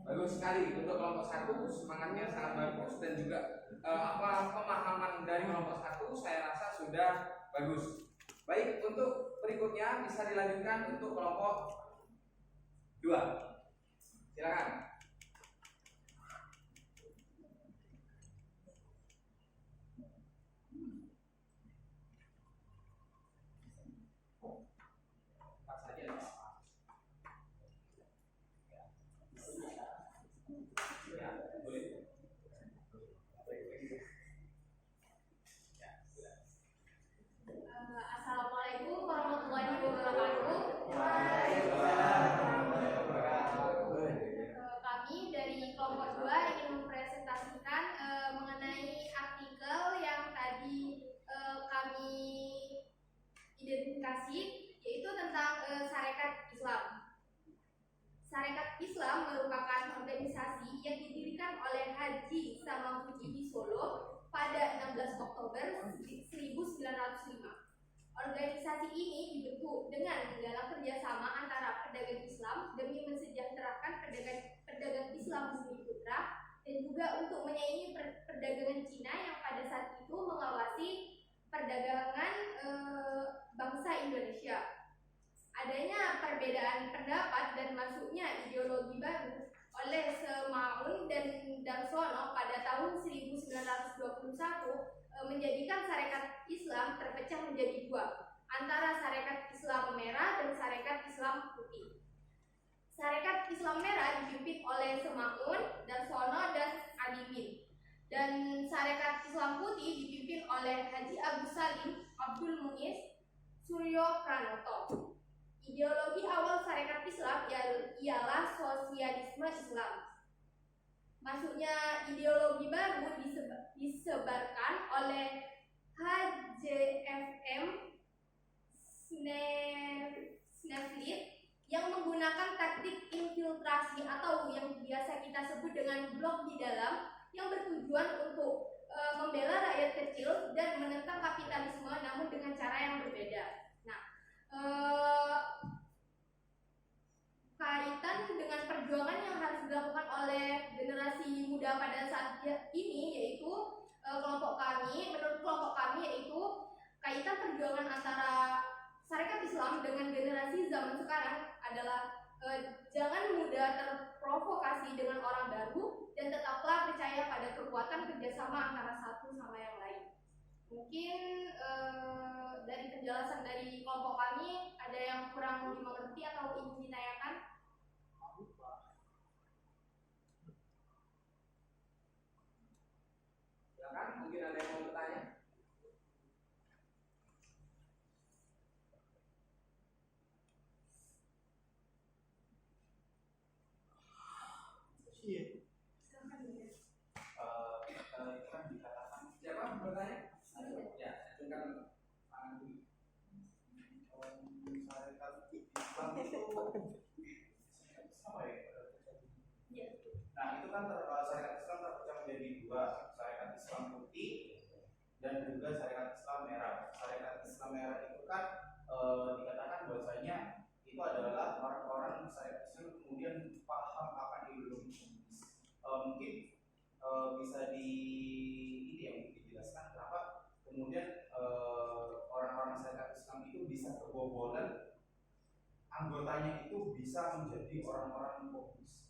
Bagus sekali untuk kelompok 1, semangatnya sangat bagus, dan juga pemahaman dari kelompok 1 saya rasa sudah bagus. Baik, untuk berikutnya bisa dilanjutkan untuk kelompok 2. Silakan. Assalamualaikum warahmatullahi wabarakatuh. Kami dari kelompok 2 ingin mempresentasikan mengenai artikel yang tadi kami identifikasi, yaitu tentang Sarekat Islam. Sarekat Islam merupakan organisasi yang didirikan oleh Haji Samafuddin di Solo pada 16 Oktober 1905. Organisasi ini dibentuk dengan menggalang kerjasama antara pedagang Islam demi mensejahterakan pedagang Islam Bumi Putra, dan juga untuk menyaingi perdagangan Cina yang pada saat itu mengawasi perdagangan bangsa Indonesia. Adanya perbedaan pendapat dan masuknya ideologi baru oleh Semaun dan Darsono pada tahun 1921 menjadikan Sarekat Islam terpecah menjadi 2, antara Sarekat Islam Merah dan Sarekat Islam Putih. Sarekat Islam Merah dipimpin oleh Semaun, Darsono, dan Alimin, dan Sarekat Islam Putih dipimpin oleh Haji Agus Salim, Abdul Muiz, Suryo Pranoto. Ideologi awal Sarekat Islam ialah sosialisme Islam. Masuknya ideologi baru disebarkan oleh HJFM Sneflit yang menggunakan taktik infiltrasi atau yang biasa kita sebut dengan blok di dalam, yang bertujuan untuk membela rakyat kecil dan menentang kapitalisme, namun dengan cara yang berbeda. Nah, kaitan dengan perjuangan yang harus dilakukan oleh generasi muda pada saat ini, yaitu menurut kelompok kami, yaitu kaitan perjuangan antara Sarekat Islam dengan generasi zaman sekarang adalah jangan mudah terprovokasi dengan orang baru, dan tetaplah percaya pada kekuatan kerjasama antara satu sama yang lain. Mungkin dari penjelasan dari kelompok kami ada yang kurang dimengerti atau ingin ditanyakan? Silakan, mungkin ada yang mau bertanya. Iya. Itu kan dikatakan Siapa bertanya? Ya, silakan tangan dulu. Sarekat Islam itu sama ya? Iya. Nah, itu kan Sarekat Islam terpecah menjadi 2, Sarekat Islam Putih dan juga Sarekat Islam Merah. Sarekat Islam Merah itu kan dikatakan bahwasanya itu adalah orang-orang Sarekat Islam kemudian paham akan ideologi. Mungkin bisa dijelaskan kenapa kemudian orang-orang Sarekat Islam itu bisa kebobolan, anggotanya itu bisa menjadi orang-orang komunis.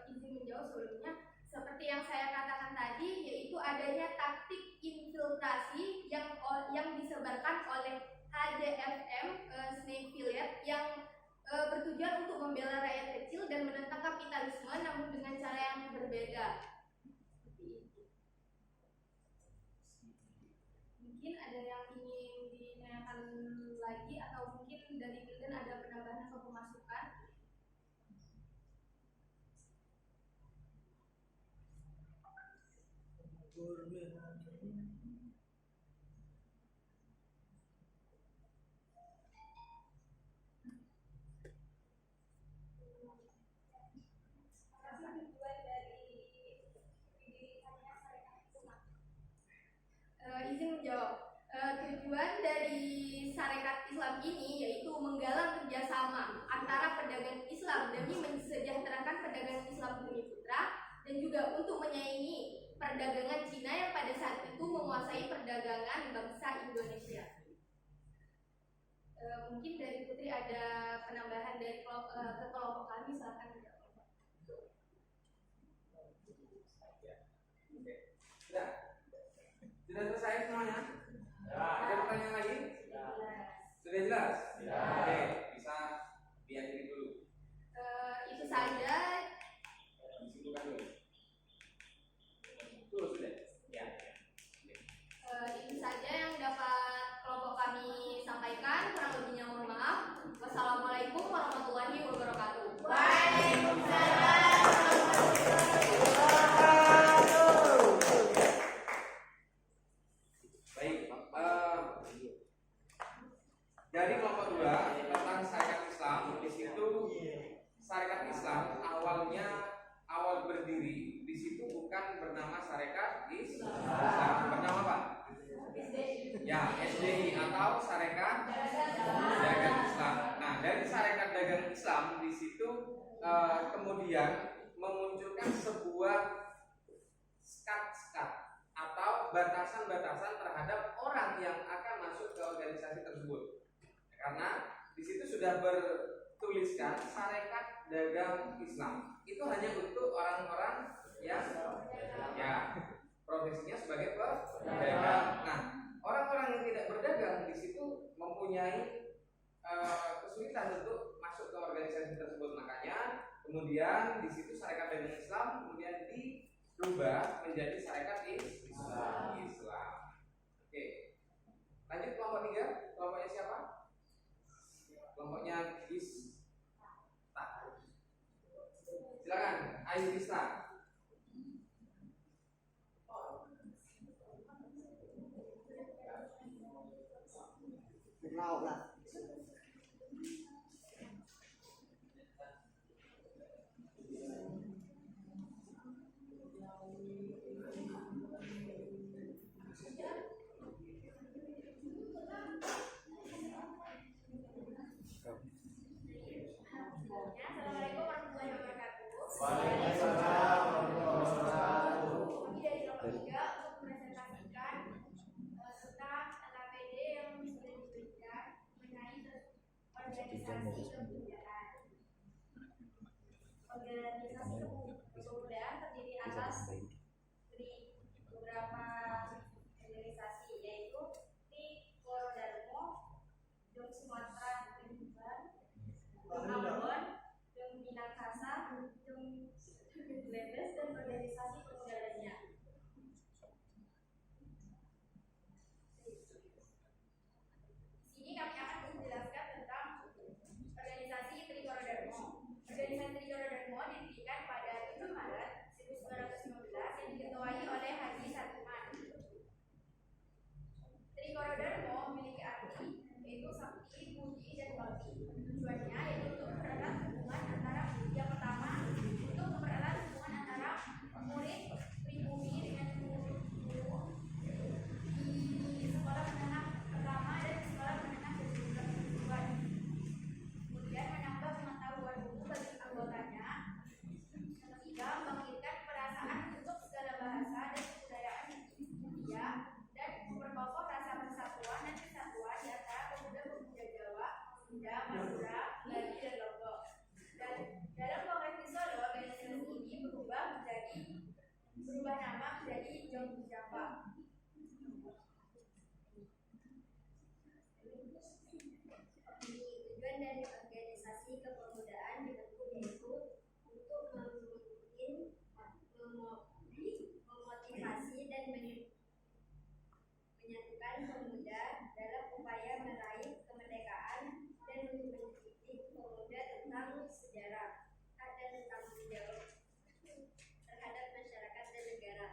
Izin menjawab sebelumnya, seperti yang saya katakan tadi, yaitu adanya taktik infiltrasi yang disebarkan oleh HJFM Sneflit yang bertujuan untuk membela rakyat kecil dan menentang kapitalisme, namun dengan cara yang berbeda. Mungkin ada yang Izin menjawab. Tujuan dari Sarekat Islam ini yaitu menggalang kerjasama antara pedagang Islam demi mensejahterakan pedagang Islam Bumi Putra dan juga untuk menyaingi perdagangan Cina yang pada saat itu menguasai perdagangan bangsa Indonesia. Mungkin dari Putri ada penambahan dari kelompok kami, silakan. Sudah selesai semuanya? Ada pertanyaan lagi? Sudah jelas? Oke, bisa diakhiri dulu. Itu saja. Disimpulkan dulu. Tuh sudah. Ya. Itu saja yang dapat kelompok kami sampaikan. Kurang lebihnya mohon maaf. Wassalamualaikum warahmatullahi wabarakatuh. Waalaikumsalam. Dari kelompok 2 tentang Sarekat Islam, di situ Sarekat Islam awal berdiri di situ bukan bernama Sarekat Islam, bernama apa? Ya, SDI atau Sarekat Dagang Islam. Nah, dari Sarekat Dagang Islam di situ kemudian memunculkan sebuah skat-skat atau batasan-batasan terhadap orang yang akan masuk ke organisasi tersebut. Karena di situ sudah bertuliskan Sarekat Dagang Islam. Itu hanya untuk orang-orang yang profesinya sebagai pedagang. Nah, orang-orang yang tidak berdagang di situ mempunyai kesulitan untuk masuk ke organisasi tersebut. Makanya kemudian di situ Sarekat Dagang Islam kemudian dirubah menjadi Sarekat Islam. Oke. Lanjut kelompok 3. Kelompoknya siapa? Kelompoknya Ista. Silakan, Ayu Ista. Mau lah. Assalamualaikum warahmatullahi wabarakatuh. Waalaikumsalam warahmatullahi wabarakatuh. Kami dari kelompok 3 untuk presentasikan tentang LKPD yang sudah diberikan mengenai organisasi kebudayaan. Organisasi kebudayaan terdiri atas beberapa organisasi, yaitu Tri Korodarmo, Jom Sumatera Lingkungan, Jom Ambon, Jom Minangkasa, Jom Ledes, dan organisasi pemuda lainnya. Di sini kami akan menjelaskan tentang organisasi Tri Korodarmo. Organisasi Tri Korodarmo didirikan pada 7 Maret 1915 yang diketuai oleh Haji Satuman. Tri Korodarmo memiliki arti yaitu sakti, puji, dan bakti. Tujuannya yaitu untuk mempererat hubungan antara yang pertama untuk mempererat hubungan antara murid pribumi dengan guru di sekolah menengah pertama dan di sekolah menengah kejuruan. Kemudian menambah pengetahuan buku bagi anggotanya. Yang ketiga, membangkitkan perasaan untuk segala bahasa dan kebudayaan India dan memperkokoh rasa persatuan dan kesatuan di antara pemuda-pemuda Jawa, Sunda, Madura, Bali, dan Lombok. Dan dalam Kongres di Solo, organisasi ini berubah nama menjadi Jom Java. Tujuan dari organisasi kepemudaan dibentuk yaitu untuk memotivasi dan menyatukan pemuda dalam upaya meraih kemerdekaan dan mendidik pemuda tentang sejarah dan tanggung jawab terhadap masyarakat dan negara.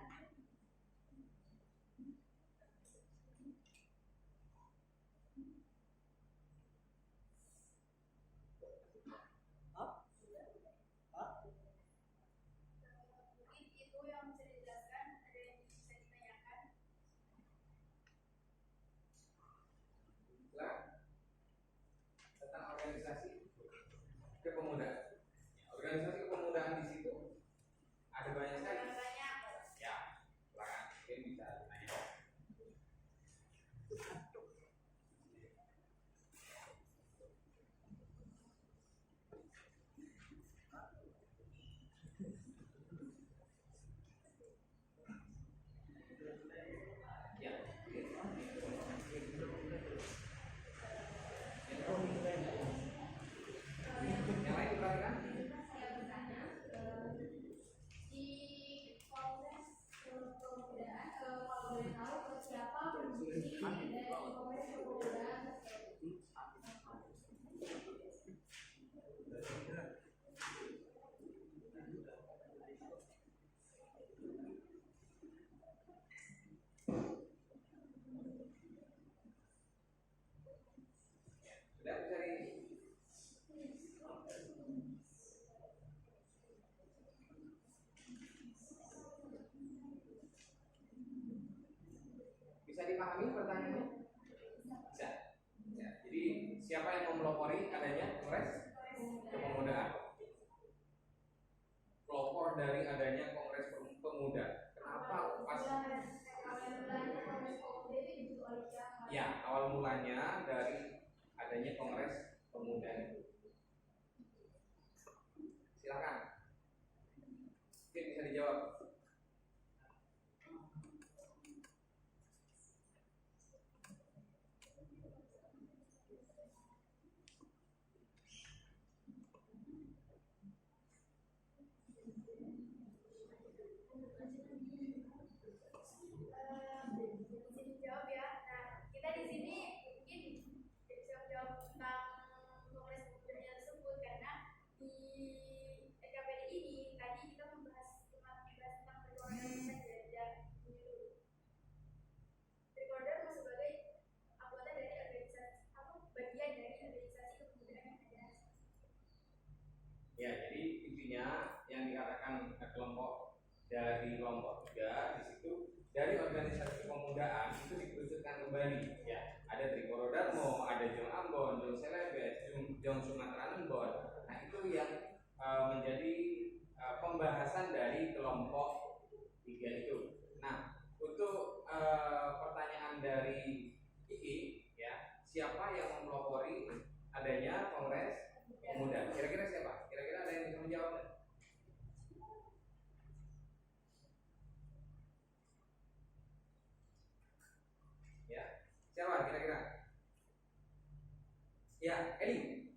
kepemudaan. Organisasi kepemudaan di situ ada banyak sekali. Ya, silakan mungkin bisa tanya. Ya. Yang lain perhatikan. Saya bertanya di kongres kepemudaan, kalau boleh tahu siapa pembimbing dari kongres kepemudaan tersebut? Sudah bisa di bisa dipahami pertanyaannya? Bisa. Ya, jadi siapa yang memelopori adanya kongres kepemudaan? Pelopor dari adanya kongres pemuda. Kenapa pas? Ya, awal mulanya dari adanya kongres pemuda itu. Silakan. Mungkin bisa dijawab. Bisa dijawab ya. Nah, kita di sini mungkin bisa menjawab tentang kongres pemuda tersebut karena di RKPD ini tadi kita membahas tentang recorder saja dan recorder sebagai anggota dari organisasi bagian dari organisasi kepemudaan yang ada. Ya, jadi intinya yang dikatakan kelompok dari kelompok 3 di situ dari organisasi kepemudaan itu dikerucutkan kembali. Ya, ada Trikoro Darmo, ada Jong Ambon, Jong Celebes, Jong Sumatera Ambon. Nah, itu yang menjadi pembahasan dari kelompok 3 itu. Nah, untuk pertanyaan dari Iki, ya, siapa yang mempelopori adanya kongres pemuda? Kira-kira siapa? Kira-kira ada yang bisa menjawab? Ya, siapa kira-kira? Ya, Eli.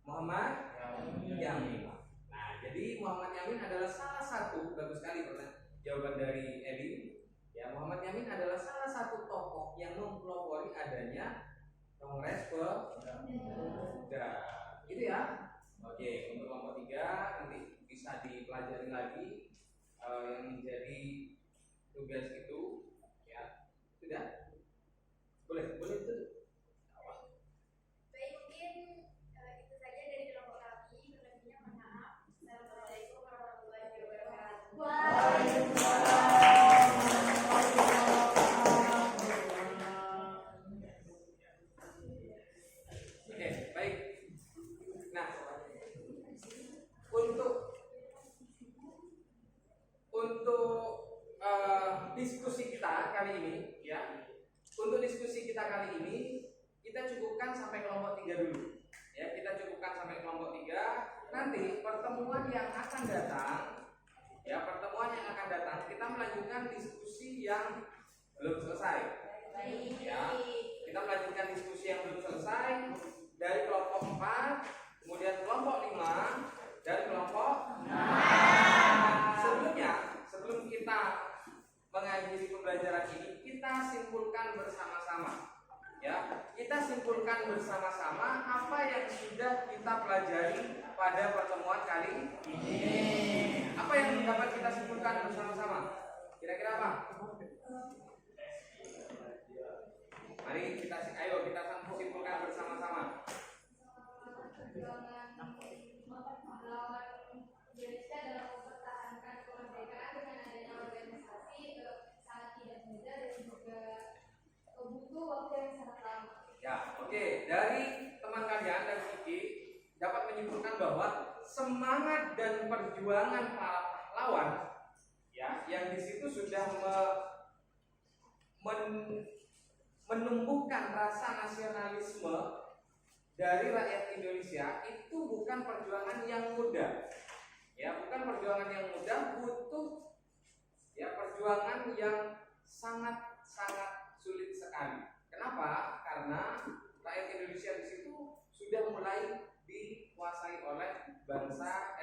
Muhammad Yamin. Nah, jadi Muhammad Yamin adalah salah satu, bagus sekali jawaban dari Eli. Ya, Muhammad Yamin adalah salah satu tokoh yang mempelopori adanya kongres pemuda. Gitu ya. Oke, untuk kelompok 3 nanti bisa dipelajari lagi yang menjadi tugas itu. Ya, sudah. Boleh itu. Baik, mungkin itu saja dari kelompok kami. Lebihnya mohon maaf. Assalamualaikum warahmatullahi wabarakatuh. Oke, baik. Nah, untuk diskusi kita kali ini, ya, untuk diskusi kita kali ini kita cukupkan sampai kelompok 3 dulu. Ya, kita cukupkan sampai kelompok 3. Nanti pertemuan yang akan datang, ya, kita melanjutkan diskusi yang belum selesai. Ya, kita melanjutkan diskusi yang belum selesai dari kelompok 4, kemudian kelompok 5, dan kelompok 6. Sebelum kita mengakhiri pembelajaran ini, kita simpulkan bersama-sama. Ya, kita simpulkan bersama-sama apa yang sudah kita pelajari pada pertemuan kali ini. Apa yang dapat kita simpulkan bersama-sama? Kira-kira apa? Mari kita simpulkan bersama-sama. Melawan Indonesia dalam mempertahankan kemerdekaan dengan adanya organisasi sangat tidak mudah dan juga butuh waktu yang sangat lama. Ya, oke. Dari teman kalian dari Kiki dapat menyimpulkan bahwa semangat dan perjuangan para pahlawan ya yang di situ sudah menumbuhkan rasa nasionalisme dari rakyat Indonesia itu bukan perjuangan yang mudah. Ya, bukan perjuangan yang mudah, butuh ya perjuangan yang sangat-sangat sulit sekali. Kenapa? Karena rakyat Indonesia di situ sudah mulai dikuasai oleh bangsa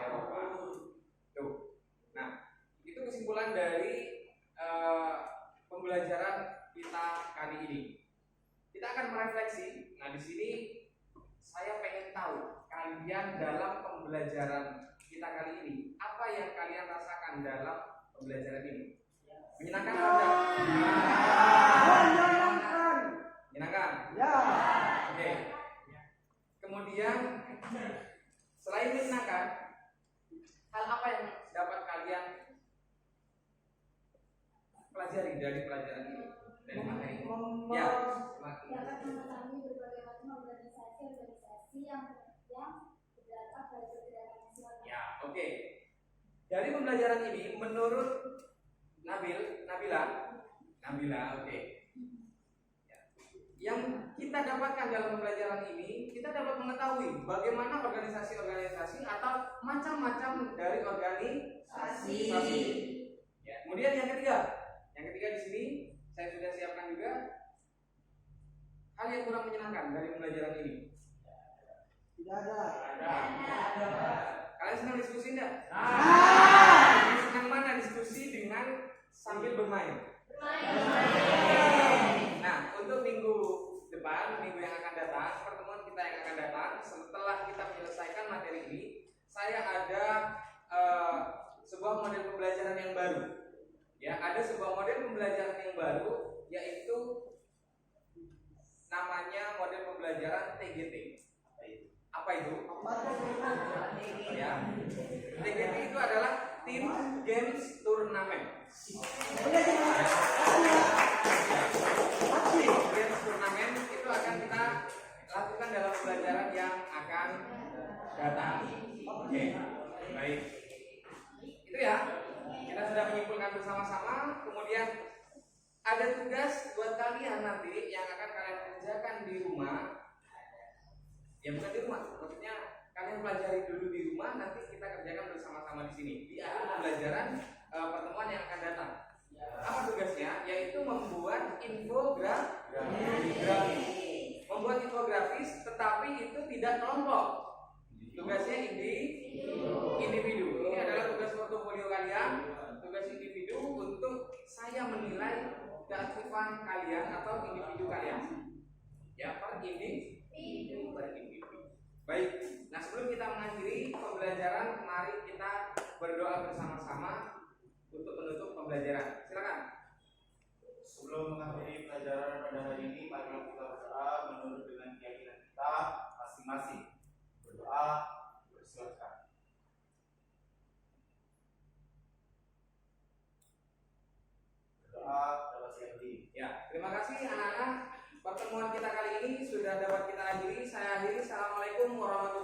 Eropa. Tuh. Nah, itu kesimpulan dari pembelajaran kita kali ini. Kita akan merefleksi. Nah, di sini saya pengen tahu kalian dalam pembelajaran kita kali ini, apa yang kalian rasakan dalam pembelajaran ini? Menyenangkan atau tidak? Menyenangkan. Ya. Oke. Kemudian selain menyenangkan, hal apa yang dapat kalian pelajari dari pelajaran ini? Dari materi ini? Ya. Dapat memahami berbagai macam organisasi yang berdampak pada pergerakan nasional. Ya, oke. Dari pembelajaran ini, menurut Nabila, oke. Ya. Yang kita dapatkan dalam pembelajaran ini, kita dapat mengetahui bagaimana organisasi-organisasi atau macam-macam dari organisasi. Ya. Kemudian yang ketiga di sini saya sudah siapkan juga hal yang kurang menyenangkan dari pembelajaran ini. Tidak ada. Kalian senang diskusi enggak? Senang mana diskusi dengan sambil bermain? Nah, untuk minggu depan, minggu yang akan datang, pertemuan kita yang akan datang, setelah kita menyelesaikan materi ini, saya ada sebuah model pembelajaran yang baru. Ya, ada sebuah model pembelajaran yang baru, yaitu namanya model pembelajaran TGT. Apa itu? Ya, TGT itu adalah Team Games Tournament. Team Games Tournament itu akan kita lakukan dalam pembelajaran yang akan datang. Oke, baik. Itu ya. Kita sudah menyimpulkan bersama-sama. Kemudian ada tugas buat kalian nanti yang akan kalian kerjakan di rumah. Ya bukan di rumah, maksudnya kalian pelajari dulu di rumah, nanti kita kerjakan bersama-sama di sini di akhir pembelajaran pertemuan yang akan datang. Apa tugasnya? Yaitu membuat infografis. Membuat infografis, tetapi itu tidak kelompok. Tugasnya individu. Ini adalah tugas portofolio kalian, tugas individu untuk saya menilai keaktifan kalian atau individu kalian. Ya, per individu. Baik. Nah, sebelum kita mengakhiri pembelajaran, mari kita berdoa bersama-sama untuk menutup pembelajaran. Silakan. Sebelum mengakhiri pelajaran pada hari ini, mari kita berdoa menurut dengan keyakinan kita masing-masing. Berdoa, bersilakan. Berdoa dapat diakhiri. Ya, terima kasih anak-anak. Pertemuan kita kali ini sudah dapat kita akhiri. Saya akhiri. Assalamualaikum warahmatullahi wabarakatuh.